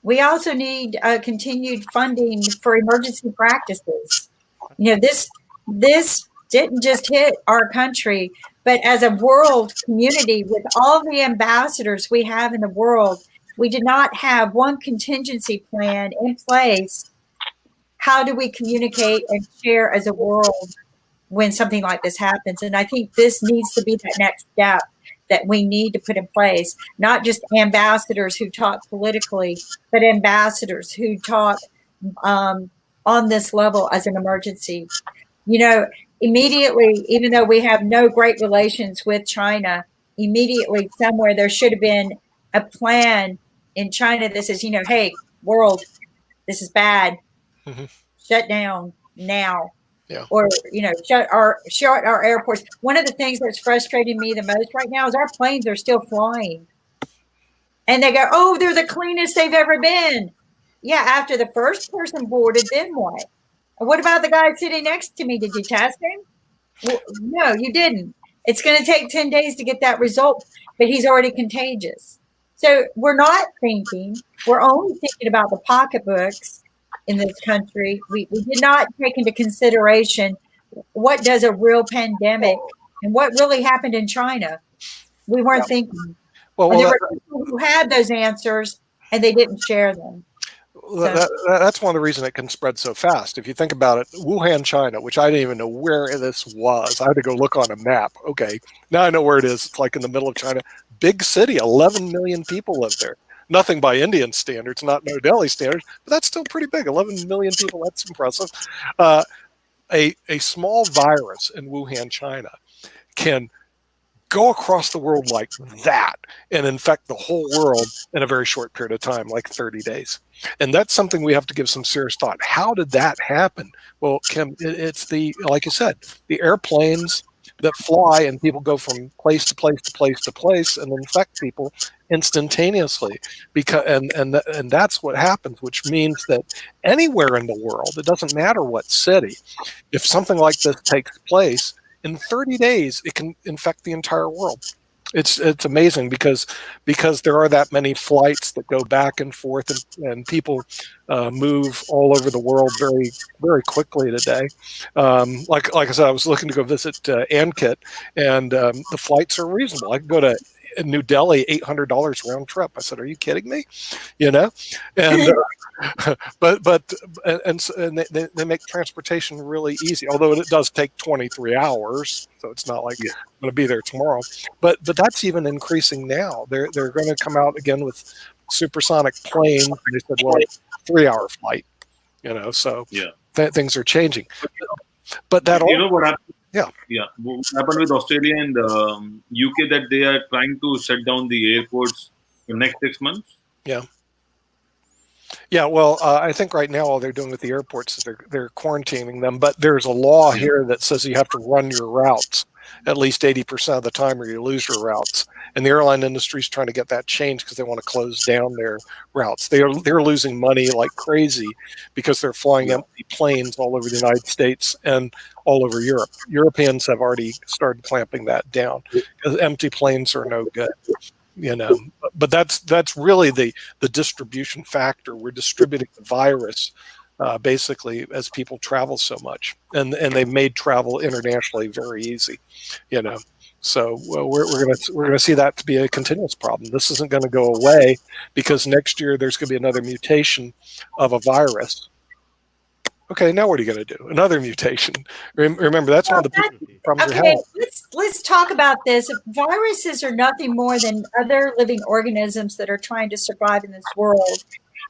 We also need continued funding for emergency practices. You know, this didn't just hit our country, but as a world community, with all the ambassadors we have in the world, we did not have one contingency plan in place. How do we communicate and share as a world when something like this happens? And I think this needs to be that next step that we need to put in place, not just ambassadors who talk politically, but ambassadors who talk on this level as an emergency. You know, immediately, even though we have no great relations with China, immediately somewhere there should have been a plan in China that says, you know, hey, world, this is bad. Shut down now. Yeah. Or, you know, shut our airports. One of the things that's frustrating me the most right now is our planes are still flying. And they go, oh, they're the cleanest they've ever been. Yeah, after the first person boarded, then what? And what about the guy sitting next to me? Did you test him? Well, no, you didn't. It's going to take 10 days to get that result, but he's already contagious. So we're not thinking. We're only thinking about the pocketbooks in this country. We did not take into consideration what does a real pandemic and what really happened in China. We weren't thinking. Well, there were people who had those answers and they didn't share them. That's one of the reasons it can spread so fast. If you think about it, Wuhan, China, which I didn't even know where this was. I had to go look on a map. Okay, now I know where it is. It's like in the middle of China. Big city, 11 million people live there. Nothing by Indian standards, not New Delhi standards, but that's still pretty big. 11 million people, that's impressive. A small virus in Wuhan, China can go across the world like that and infect the whole world in a very short period of time, like 30 days. And that's something we have to give some serious thought. How did that happen? Well, Kim, it's like you said, the airplanes that fly and people go from place to place to place to place and infect people instantaneously, because and that's what happens, which means that anywhere in the world, it doesn't matter what city, if something like this takes place, in 30 days it can infect the entire world. It's amazing because there are that many flights that go back and forth, and people move all over the world very, very quickly today. Like I said, I was looking to go visit Ankit, and the flights are reasonable. I could go to New Delhi, $800 round trip. I said, "Are you kidding me?" You know, and but they make transportation really easy. Although it does take 23 hours, so it's not like I'm going to be there tomorrow. But that's even increasing now. They're going to come out again with supersonic planes. And they said, well, 3-hour flight. You know, so things are changing. But that what happened? What happened with Australia and UK, that they are trying to shut down the airports for the next 6 months? Yeah, well, I think right now all they're doing with the airports is they're quarantining them. But there's a law here that says you have to run your routes. at least 80% of the time, or you lose your routes. And the airline industry is trying to get that changed because they want to close down their routes. They're losing money like crazy because they're flying empty planes all over the United States and all over Europe. Europeans have already started clamping that down because empty planes are no good. But that's really the distribution factor. We're distributing the virus basically as people travel so much, and they've made travel internationally very easy. So we're gonna see that to be a continuous problem. This isn't going to go away because next year there's going to be another mutation of a virus. Okay, now what are you going to do? Another mutation. Remember, that's one of the problems. Okay, let's talk about this. Viruses are nothing more than other living organisms that are trying to survive in this world.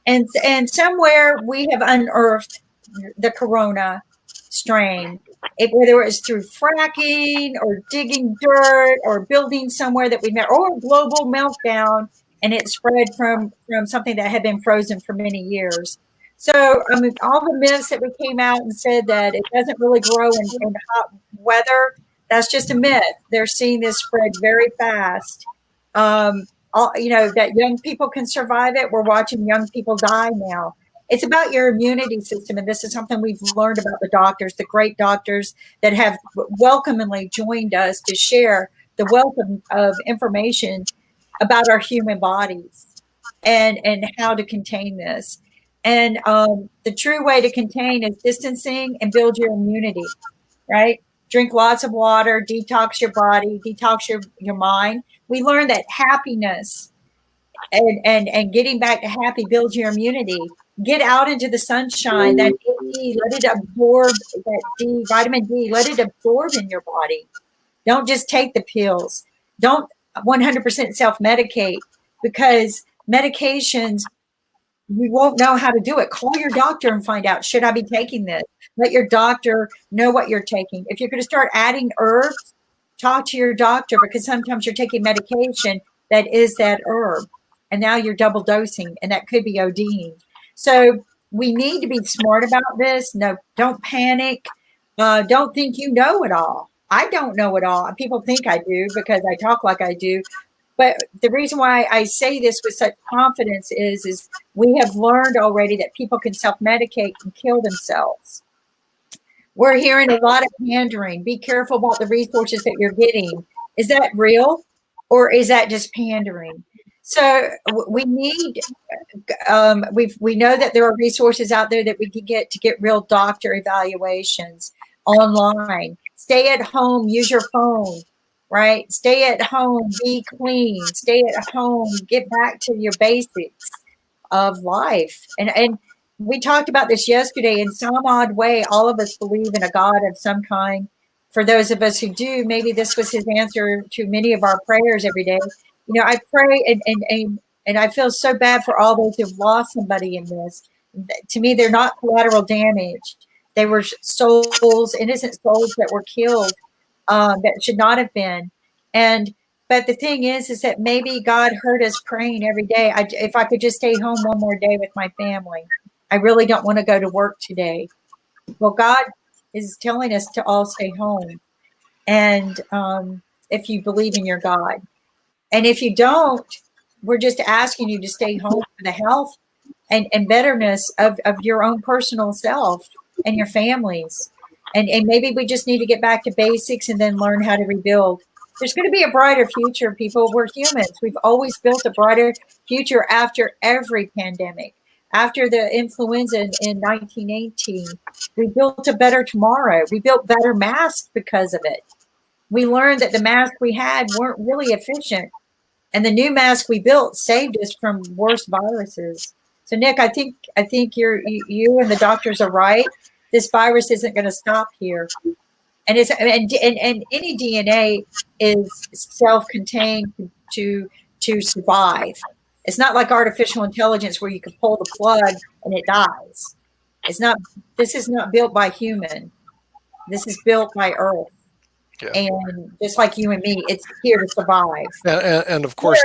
And somewhere we have unearthed the corona strain, whether it was through fracking or digging dirt or building somewhere that we met, or a global meltdown, and it spread from something that had been frozen for many years. So, I mean, all the myths that we came out and said that it doesn't really grow in hot weather, that's just a myth. They're seeing this spread very fast. That young people can survive it. We're watching young people die now. It's about your immunity system. And this is something we've learned about the doctors, the great doctors that have welcomingly joined us to share the wealth of information about our human bodies and how to contain this. And the true way to contain is distancing and build your immunity, right? Drink lots of water, detox your body, detox your mind. We learned that happiness and getting back to happy builds your immunity. Get out into the sunshine, that D, let it absorb, that D, vitamin D, let it absorb in your body. Don't just take the pills. Don't 100% self-medicate, because medications, you won't know how to do it. Call your doctor and find out, should I be taking this? Let your doctor know what you're taking. If you're going to start adding herbs, talk to your doctor, because sometimes you're taking medication that is that herb, and now you're double dosing, and that could be ODing. So we need to be smart about this. No, don't panic. Don't think you know it all. I don't know it all. People think I do because I talk like I do. But the reason why I say this with such confidence is we have learned already that people can self-medicate and kill themselves. We're hearing a lot of pandering. Be careful about the resources that you're getting. Is that real, or is that just pandering? So we need, we know that there are resources out there that we can get to get real doctor evaluations online. Stay at home, use your phone, right? Stay at home, be clean, stay at home, get back to your basics of life. And we talked about this yesterday. In some odd way, all of us believe in a God of some kind. For those of us who do, maybe this was his answer to many of our prayers every day. You know, I pray and I feel so bad for all those who've lost somebody in this. To me, they're not collateral damage. They were souls, innocent souls that were killed that should not have been. But the thing is that maybe God heard us praying every day. If I could just stay home one more day with my family, I really don't want to go to work today. Well, God is telling us to all stay home. And if you believe in your God. And if you don't, we're just asking you to stay home for the health and betterness of your own personal self and your families. And maybe we just need to get back to basics and then learn how to rebuild. There's going to be a brighter future, people. We're humans. We've always built a brighter future after every pandemic. After the influenza in 1918, we built a better tomorrow. We built better masks because of it. We learned that the masks we had weren't really efficient. And the new mask we built saved us from worse viruses. So, Nick, I think you and the doctors are right. This virus isn't going to stop here. And any DNA is self-contained to survive. It's not like artificial intelligence where you can pull the plug and it dies. This is not built by human. This is built by Earth. Yeah. And just like you and me, it's here to survive. And of course,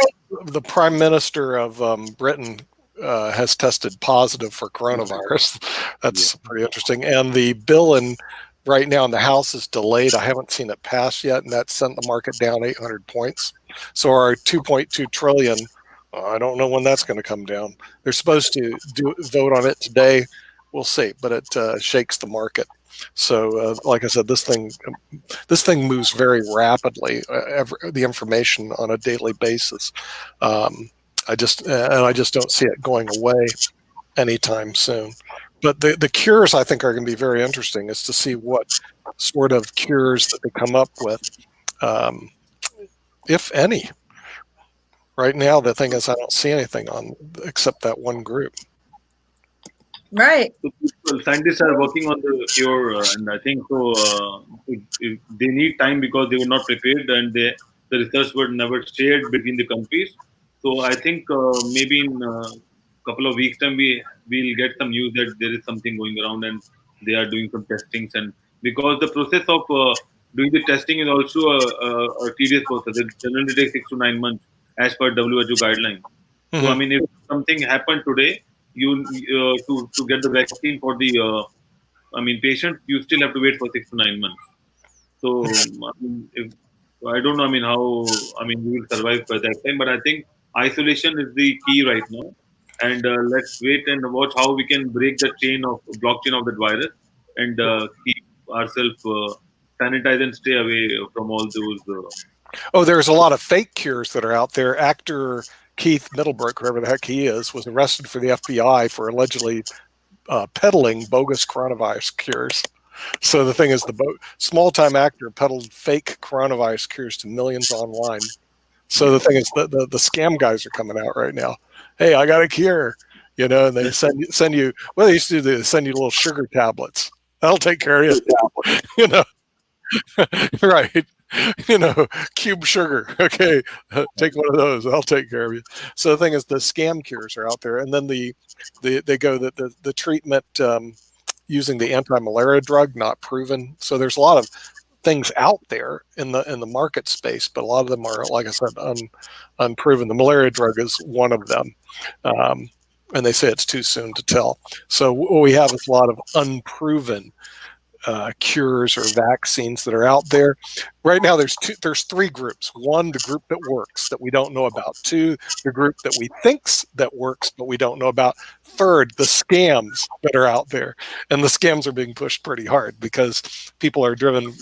the Prime Minister of Britain has tested positive for coronavirus. That's pretty interesting. And the bill in right now in the House is delayed. I haven't seen it pass yet, and that sent the market down 800 points. So our 2.2 trillion, I don't know when that's going to come down. They're supposed to vote on it today. We'll see, but it shakes the market. So, like I said, this thing moves very rapidly. The information on a daily basis. I just don't see it going away anytime soon. But the cures, I think, are going to be very interesting, is to see what sort of cures that they come up with, if any. Right now, the thing is, I don't see anything on except that one group. Right. So scientists are working on the cure, and I think so. They need time because they were not prepared, and the research were never shared between the countries. So I think maybe in a couple of weeks' time we'll get some news that there is something going around, and they are doing some testings. And because the process of doing the testing is also a tedious process, it generally takes 6 to 9 months as per WHO guidelines. So I mean, if something happened today, you to get the vaccine for the patient, you still have to wait for 6 to 9 months. So I mean, I don't know. I mean, how we will survive by that time. But I think isolation is the key right now, and let's wait and watch how we can break the blockchain of that virus, and keep ourselves sanitized and stay away from all those. There's a lot of fake cures that are out there. Actor Keith Middlebrook, whoever the heck he is, was arrested for the FBI for allegedly peddling bogus coronavirus cures. So the thing is, the small-time actor peddled fake coronavirus cures to millions online. So the thing is, the scam guys are coming out right now. Hey, I got a cure, and they send you. Well, they used to do, they send you little sugar tablets. That'll take care of you. Right. Cube sugar. Okay, take one of those. I'll take care of you. So the thing is, the scam cures are out there, and then they go that the treatment using the anti-malaria drug not proven. So there's a lot of things out there in the market space, but a lot of them are, like I said, unproven. The malaria drug is one of them, and they say it's too soon to tell. So what we have is a lot of unproven cures or vaccines that are out there right now. There's three groups. One, the group that works that we don't know about. Two, the group that we thinks that works but we don't know about. Third, the scams that are out there, and the scams are being pushed pretty hard because people are driven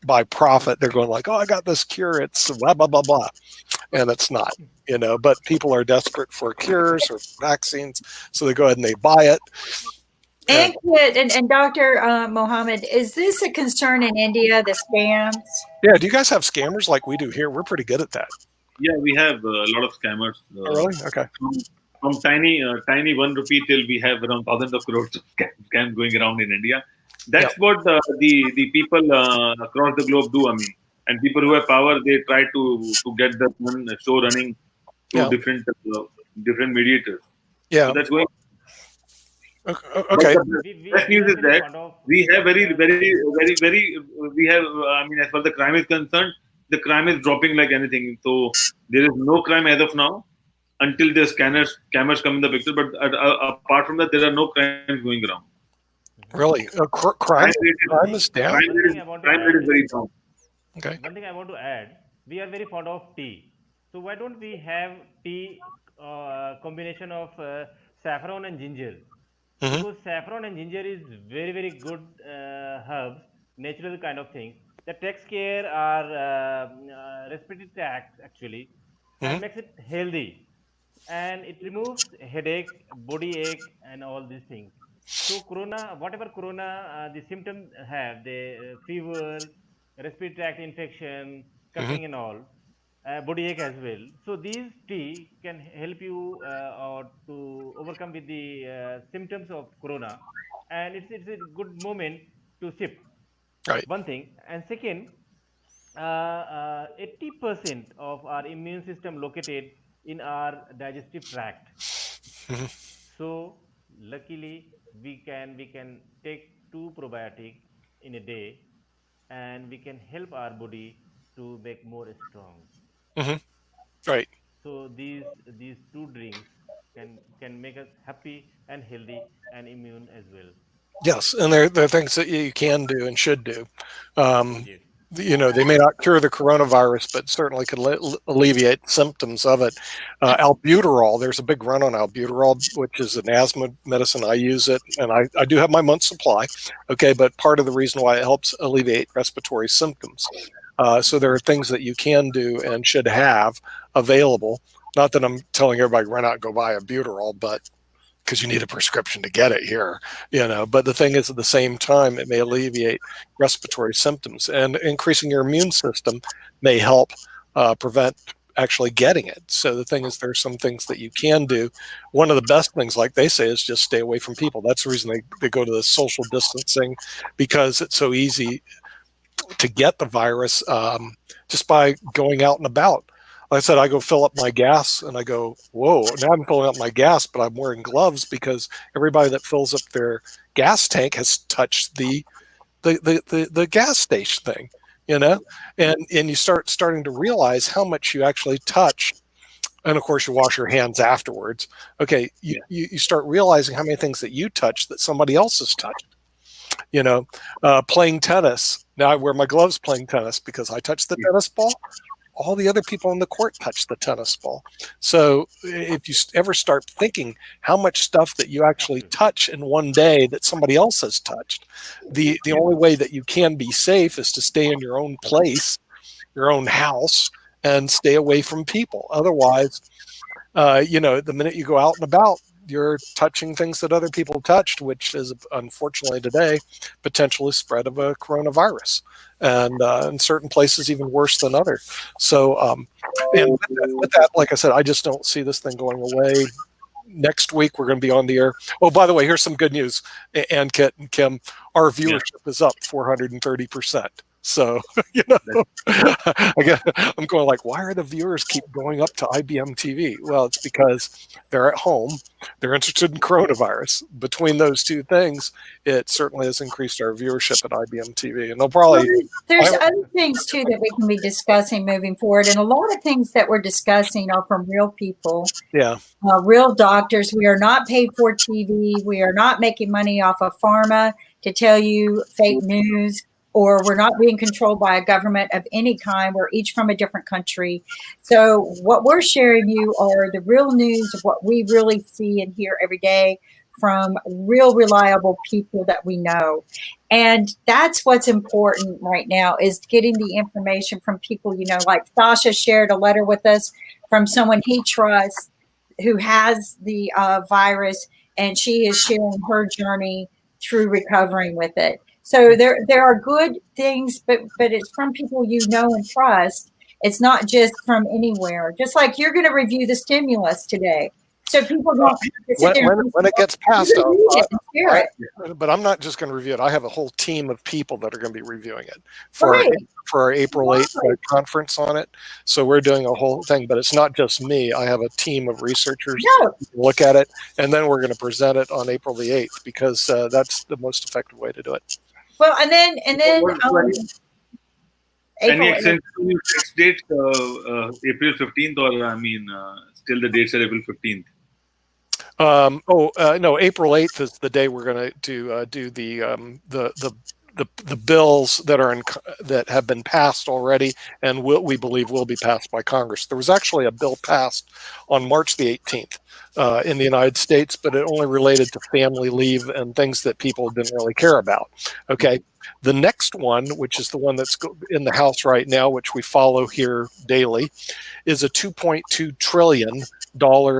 by profit. They're going like, oh, I got this cure, it's blah blah blah blah, and it's not, but people are desperate for cures or vaccines, so they go ahead and they buy it. And Dr. Mohammed, is this a concern in India, the scams? Yeah, do you guys have scammers like we do here? We're pretty good at that. Yeah, we have a lot of scammers. Really? Okay. From tiny 1 rupee till we have around thousands of crores of scams going around in India. That's what the people across the globe do. And people who have power, they try to get the show running through different mediators. Yeah. So that's going. Okay. The best news is that we have as far as the crime is concerned, the crime is dropping like anything. So there is no crime as of now until the scammers come in the picture. But apart from that, there are no crimes going around. Really? Crime is down? Crime rate is very down. Okay. One thing I want to add, we are very fond of tea. So why don't we have tea combination of saffron and ginger? Because saffron and ginger is very, very good herbs, natural kind of thing that takes care our respiratory tract actually, and makes it healthy, and it removes headache, body ache, and all these things. So whatever the symptoms have, the fever, respiratory tract infection, coughing and all, body ache as well. So these tea can help you or to overcome with the symptoms of corona, and it's a good moment to sip. Right. One thing, and second, 80% of our immune system located in our digestive tract. So luckily we can take 2 probiotic in a day, and we can help our body to make more strong. Right. So these two drinks can make us happy and healthy and immune as well. Yes, and there are things that you can do and should do. They may not cure the coronavirus, but certainly could alleviate symptoms of it. Albuterol, there's a big run on albuterol, which is an asthma medicine. I use it, and I do have my month's supply. Okay, but part of the reason why it helps alleviate respiratory symptoms. So there are things that you can do and should have available. Not that I'm telling everybody run out and go buy albuterol, but because you need a prescription to get it here, But the thing is, at the same time, it may alleviate respiratory symptoms, and increasing your immune system may help prevent actually getting it. So the thing is, there are some things that you can do. One of the best things, like they say, is just stay away from people. That's the reason they go to the social distancing, because it's so easy to get the virus just by going out and about. Like I said, I go fill up my gas and I go, whoa, now I'm filling up my gas, but I'm wearing gloves because everybody that fills up their gas tank has touched the gas station thing, and you starting to realize how much you actually touch. And of course you wash your hands afterwards. Okay. You start realizing how many things that you touch that somebody else has touched, playing tennis. Now I wear my gloves playing tennis because I touch the tennis ball. All the other people on the court touch the tennis ball. So if you ever start thinking how much stuff that you actually touch in one day that somebody else has touched, the only way that you can be safe is to stay in your own place, your own house, and stay away from people. Otherwise, the minute you go out and about, you're touching things that other people touched, which is unfortunately today potentially spread of a coronavirus, and in certain places even worse than others. So, and with that, like I said, I just don't see this thing going away. Next week we're going to be on the air. Oh, by the way, here's some good news. And Kit and Kim, our viewership is up 430%. So, I'm going like, why are the viewers keep going up to IBM TV? Well, it's because they're at home. They're interested in coronavirus. Between those two things, it certainly has increased our viewership at IBM TV. And they'll probably... There's other things, too, that we can be discussing moving forward. And a lot of things that we're discussing are from real people. Yeah. Real doctors. We are not paid for TV. We are not making money off of pharma to tell you fake news. Or we're not being controlled by a government of any kind. We're each from a different country. So what we're sharing you are the real news of what we really see and hear every day from real reliable people that we know. And that's what's important right now, is getting the information from people, like Sasha shared a letter with us from someone he trusts who has the virus, and she is sharing her journey through recovering with it. So there are good things, but it's from people you know and trust. It's not just from anywhere. Just like you're going to review the stimulus today. So people don't when it gets passed, but I'm not just going to review it. I have a whole team of people that are going to be reviewing it for our April 8th conference on it. So we're doing a whole thing, but it's not just me. I have a team of researchers who look at it, and then we're going to present it on April the 8th because that's the most effective way to do it. Well, and then any extension date, April 15th, or still the dates are April 15th. No, April 8th is the day we're going to do the bills that have been passed already, and we believe will be passed by Congress. There was actually a bill passed on March the 18th in the United States, but it only related to family leave and things that people didn't really care about. Okay. The next one, which is the one that's in the House right now, which we follow here daily, is a $2.2 trillion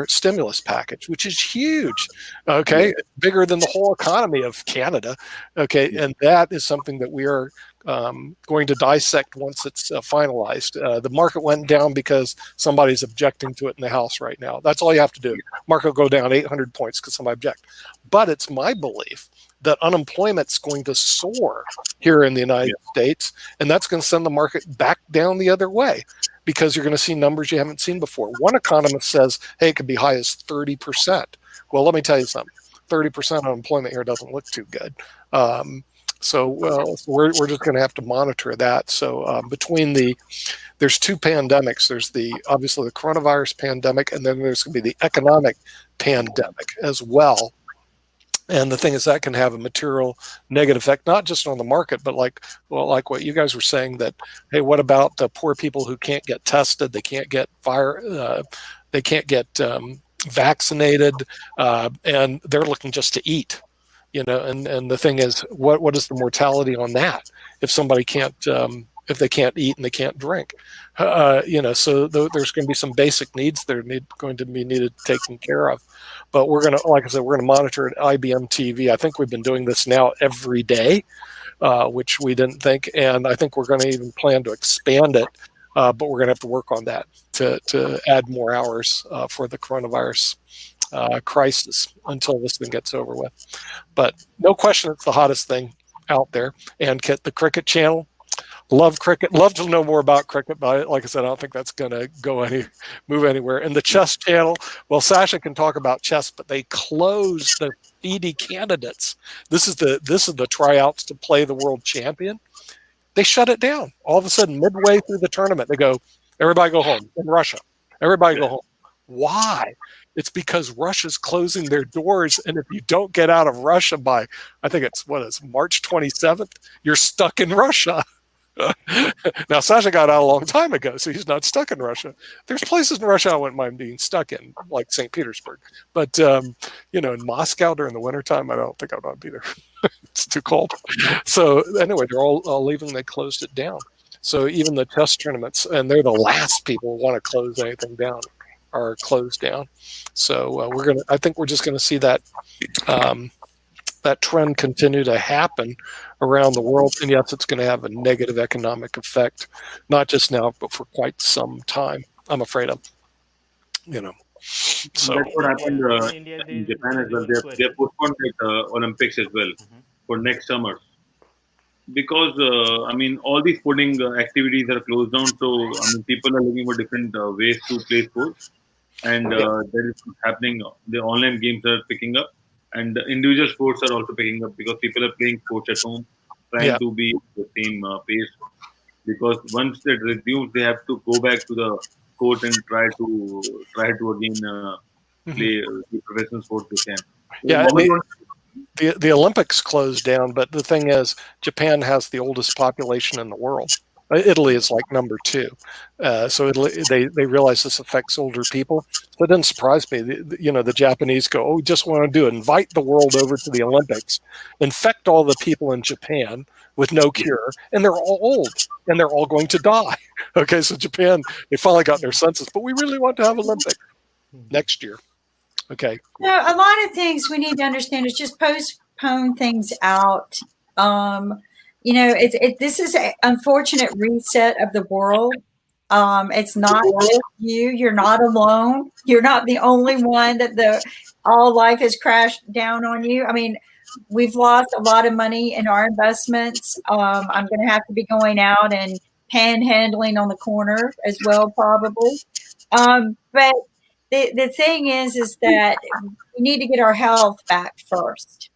stimulus package, which is huge. Okay. Bigger than the whole economy of Canada. Okay. And that is something that we are going to dissect once it's finalized. The market went down because somebody's objecting to it in the House right now. That's all you have to do. Market will go down 800 points because somebody object. But it's my belief that unemployment's going to soar here in the United States, and that's going to send the market back down the other way because you're going to see numbers you haven't seen before. One economist says, hey, it could be high as 30%. Well, let me tell you something. 30% unemployment here doesn't look too good. So we're just going to have to monitor that. So there's two pandemics. There's obviously the coronavirus pandemic, and then there's going to be the economic pandemic as well. And the thing is that can have a material negative effect, not just on the market, but like what you guys were saying that, hey, what about the poor people who can't get tested? They can't get they can't get vaccinated, and they're looking just to eat, and the thing is, what is the mortality on that if somebody can't, if they can't eat and they can't drink? So there's going to be some basic needs that are going to be needed taken care of. But we're going to, like I said, we're going to monitor at IBM TV. I think we've been doing this now every day, which we didn't think. And I think we're going to even plan to expand it. But we're going to have to work on that to add more hours for the coronavirus crisis until this thing gets over with. But no question, it's the hottest thing out there. And the Cricket Channel, love cricket, love to know more about cricket, but like I said, I don't think that's going to move anywhere. And the chess channel, well, Sasha can talk about chess, but they closed the FIDE candidates. This is the tryouts to play the world champion. They shut it down. All of a sudden, midway through the tournament, they go, everybody go home in Russia. Everybody go home. Why? It's because Russia's closing their doors, and if you don't get out of Russia by, I think it's March 27th, you're stuck in Russia. Now, Sasha got out a long time ago, so he's not stuck in Russia. There's places in Russia I wouldn't mind being stuck in, like St. Petersburg. But, in Moscow during the wintertime, I don't think I would be there. It's too cold. So anyway, they're all leaving. They closed it down. So even the test tournaments, and they're the last people who want to close anything down, are closed down. So I think we're just going to see that that trend continue to happen around the world. And yes, it's going to have a negative economic effect, not just now, but for quite some time, I'm afraid of. So that's what happened in Japan as well. They postponed the Olympics as well for next summer. Because, all these sporting activities are closed down. So, people are looking for different ways to play sports. And that is happening. The online games are picking up. And the individual sports are also picking up because people are playing sports at home, trying to be the same pace. Because once it resumes, they have to go back to the court and try to again play the professional sports they can. Yeah, the Olympics closed down, but the thing is, Japan has the oldest population in the world. Italy is like number 2. So they realize this affects older people. So it didn't surprise me. The Japanese go, oh, we just want to invite the world over to the Olympics, infect all the people in Japan with no cure, and they're all old, and they're all going to die. Okay, so Japan, they finally got their senses, but we really want to have Olympics next year. Okay. A lot of things we need to understand is just postpone things out. This is an unfortunate reset of the world. It's not just you. You're not alone. You're not the only one that all life has crashed down on you. We've lost a lot of money in our investments. I'm going to have to be going out and panhandling on the corner as well, probably. But the thing is that we need to get our health back first.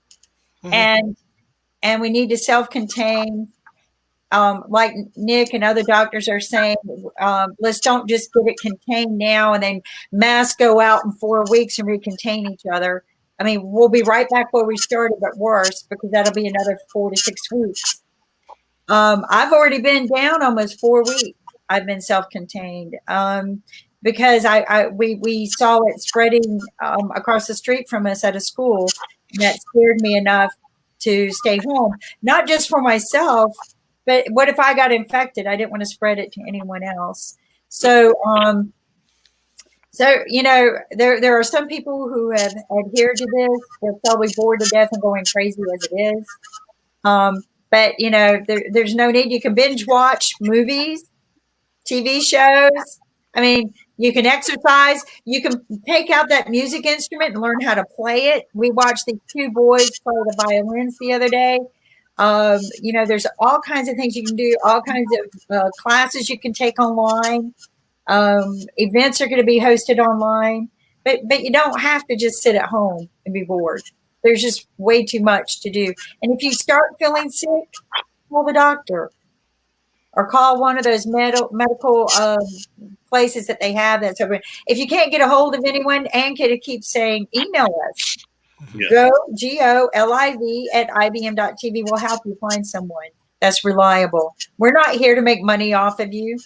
And we need to self-contain, like Nick and other doctors are saying. Let's don't just get it contained now and then mass go out in 4 weeks and recontain each other. We'll be right back where we started, but worse, because that'll be another 4 to 6 weeks. I've already been down almost 4 weeks. I've been self-contained because we saw it spreading across the street from us at a school. And that scared me enough to stay home, not just for myself, but what if I got infected? I didn't want to spread it to anyone else. So, there are some people who have adhered to this. They're probably bored to death and going crazy as it is. But there's no need. You can binge watch movies, TV shows. You can exercise. You can take out that music instrument and learn how to play it. We watched these 2 boys play the violins the other day. There's all kinds of things you can do, all kinds of classes you can take online. Events are going to be hosted online, but you don't have to just sit at home and be bored. There's just way too much to do. And if you start feeling sick, call the doctor or call one of those medical places that they have that's open. If you can't get a hold of anyone, Ann keeps saying, email us. Go, GOLIV at IBM.TV will help you find someone that's reliable. We're not here to make money off of you.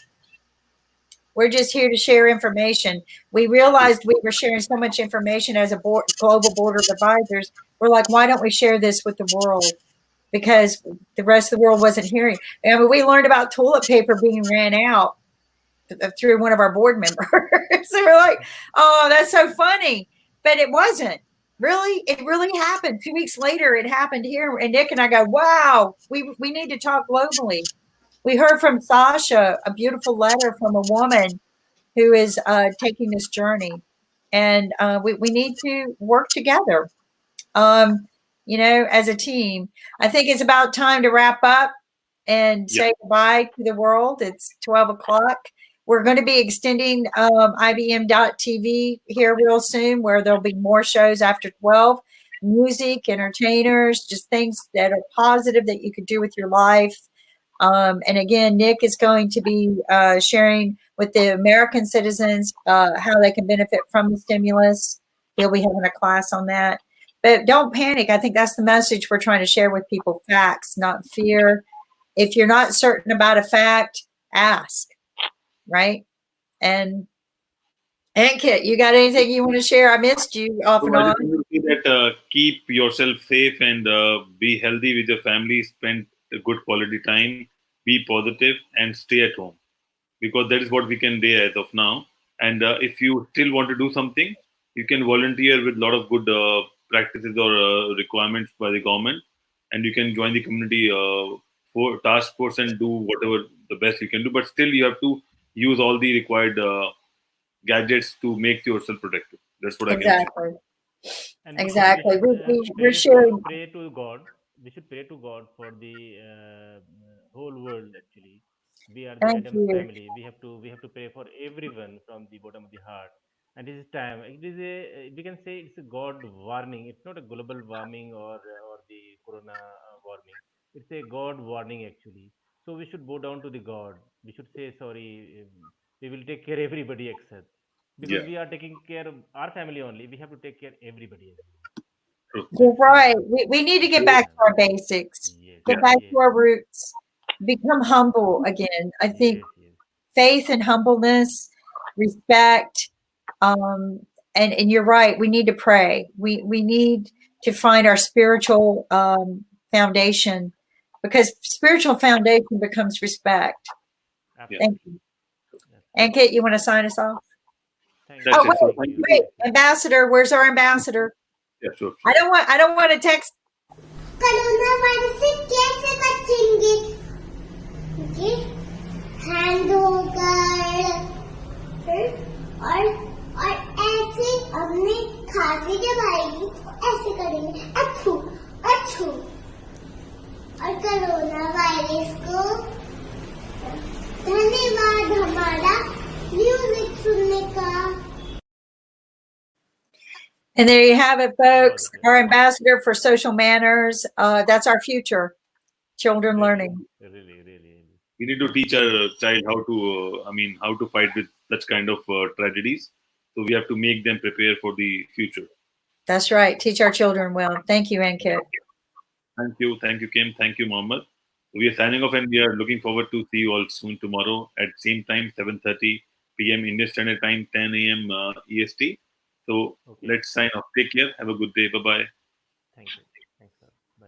We're just here to share information. We realized we were sharing so much information as a global board of advisors. We're like, why don't we share this with the world? Because the rest of the world wasn't hearing. I mean, we learned about toilet paper being ran out through one of our board members. So we're like, oh, that's so funny. But it wasn't. Really, it really happened. 2 weeks later, it happened here. And Nick and I go, wow, we need to talk globally. We heard from Sasha, a beautiful letter from a woman who is taking this journey. And we need to work together, as a team. I think it's about time to wrap up and say goodbye to the world. It's 12 o'clock. We're going to be extending IBM.TV here real soon, where there'll be more shows after 12. Music, entertainers, just things that are positive that you could do with your life. And again, Nick is going to be sharing with the American citizens how they can benefit from the stimulus. He'll be having a class on that. But don't panic. I think that's the message we're trying to share with people. Facts, not fear. If you're not certain about a fact, ask. Right? And Kit, you got anything you want to share? I missed you off and on. That keep yourself safe and be healthy with your family. Spend a good quality time. Be positive and stay at home, because that is what we can do as of now. And if you still want to do something, you can volunteer with a lot of good practices or requirements by the government, and you can join the community task force and do whatever the best you can do. But still, you have to use all the required gadgets to make yourself protected. That's what I can say. And exactly. We're sharing. Pray to God. We should pray to God for the whole world. Actually, we are the Adam family. We have to pray for everyone from the bottom of the heart. And this is time. It is we can say it's a God warning. It's not a global warming or the corona warming. It's a God warning actually. So we should bow down to the God. We should say sorry. We will take care everybody except, because we are taking care of our family only. We have to take care everybody. You're right. We need to get back to our basics. Get back to our roots. Become humble again. I think faith and humbleness, respect, and you're right. We need to pray. We need to find our spiritual foundation, because spiritual foundation becomes respect. Thank you. And Kate, you want to sign us off? Wait, Ambassador, where's our ambassador? Yeah, sure. I don't want to text. Corona से कैसे बचेंगे? Hand और ऐसे अपने खांसी जब आएगी तो ऐसे करेंगे अथू अथू, और कोरोना वायरस को धन्यवाद हमारा म्यूजिक सुनने का. And there you have it, folks. Our ambassador for social manners. That's our future. Children learning. Really. We need to teach our child how to fight with such kind of tragedies. So we have to make them prepare for the future. That's right. Teach our children well. Thank you, Ankit. Thank you, Kim. Thank you, Mohammed. We are signing off, and we are looking forward to see you all soon tomorrow at same time, 7:30 p.m. Indian Standard Time, 10 a.m. EST. So let's sign off. Take care. Have a good day. Bye-bye. Thank you. Thanks, sir. Bye.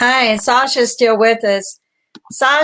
Hi, and Sasha's still with us. Sasha.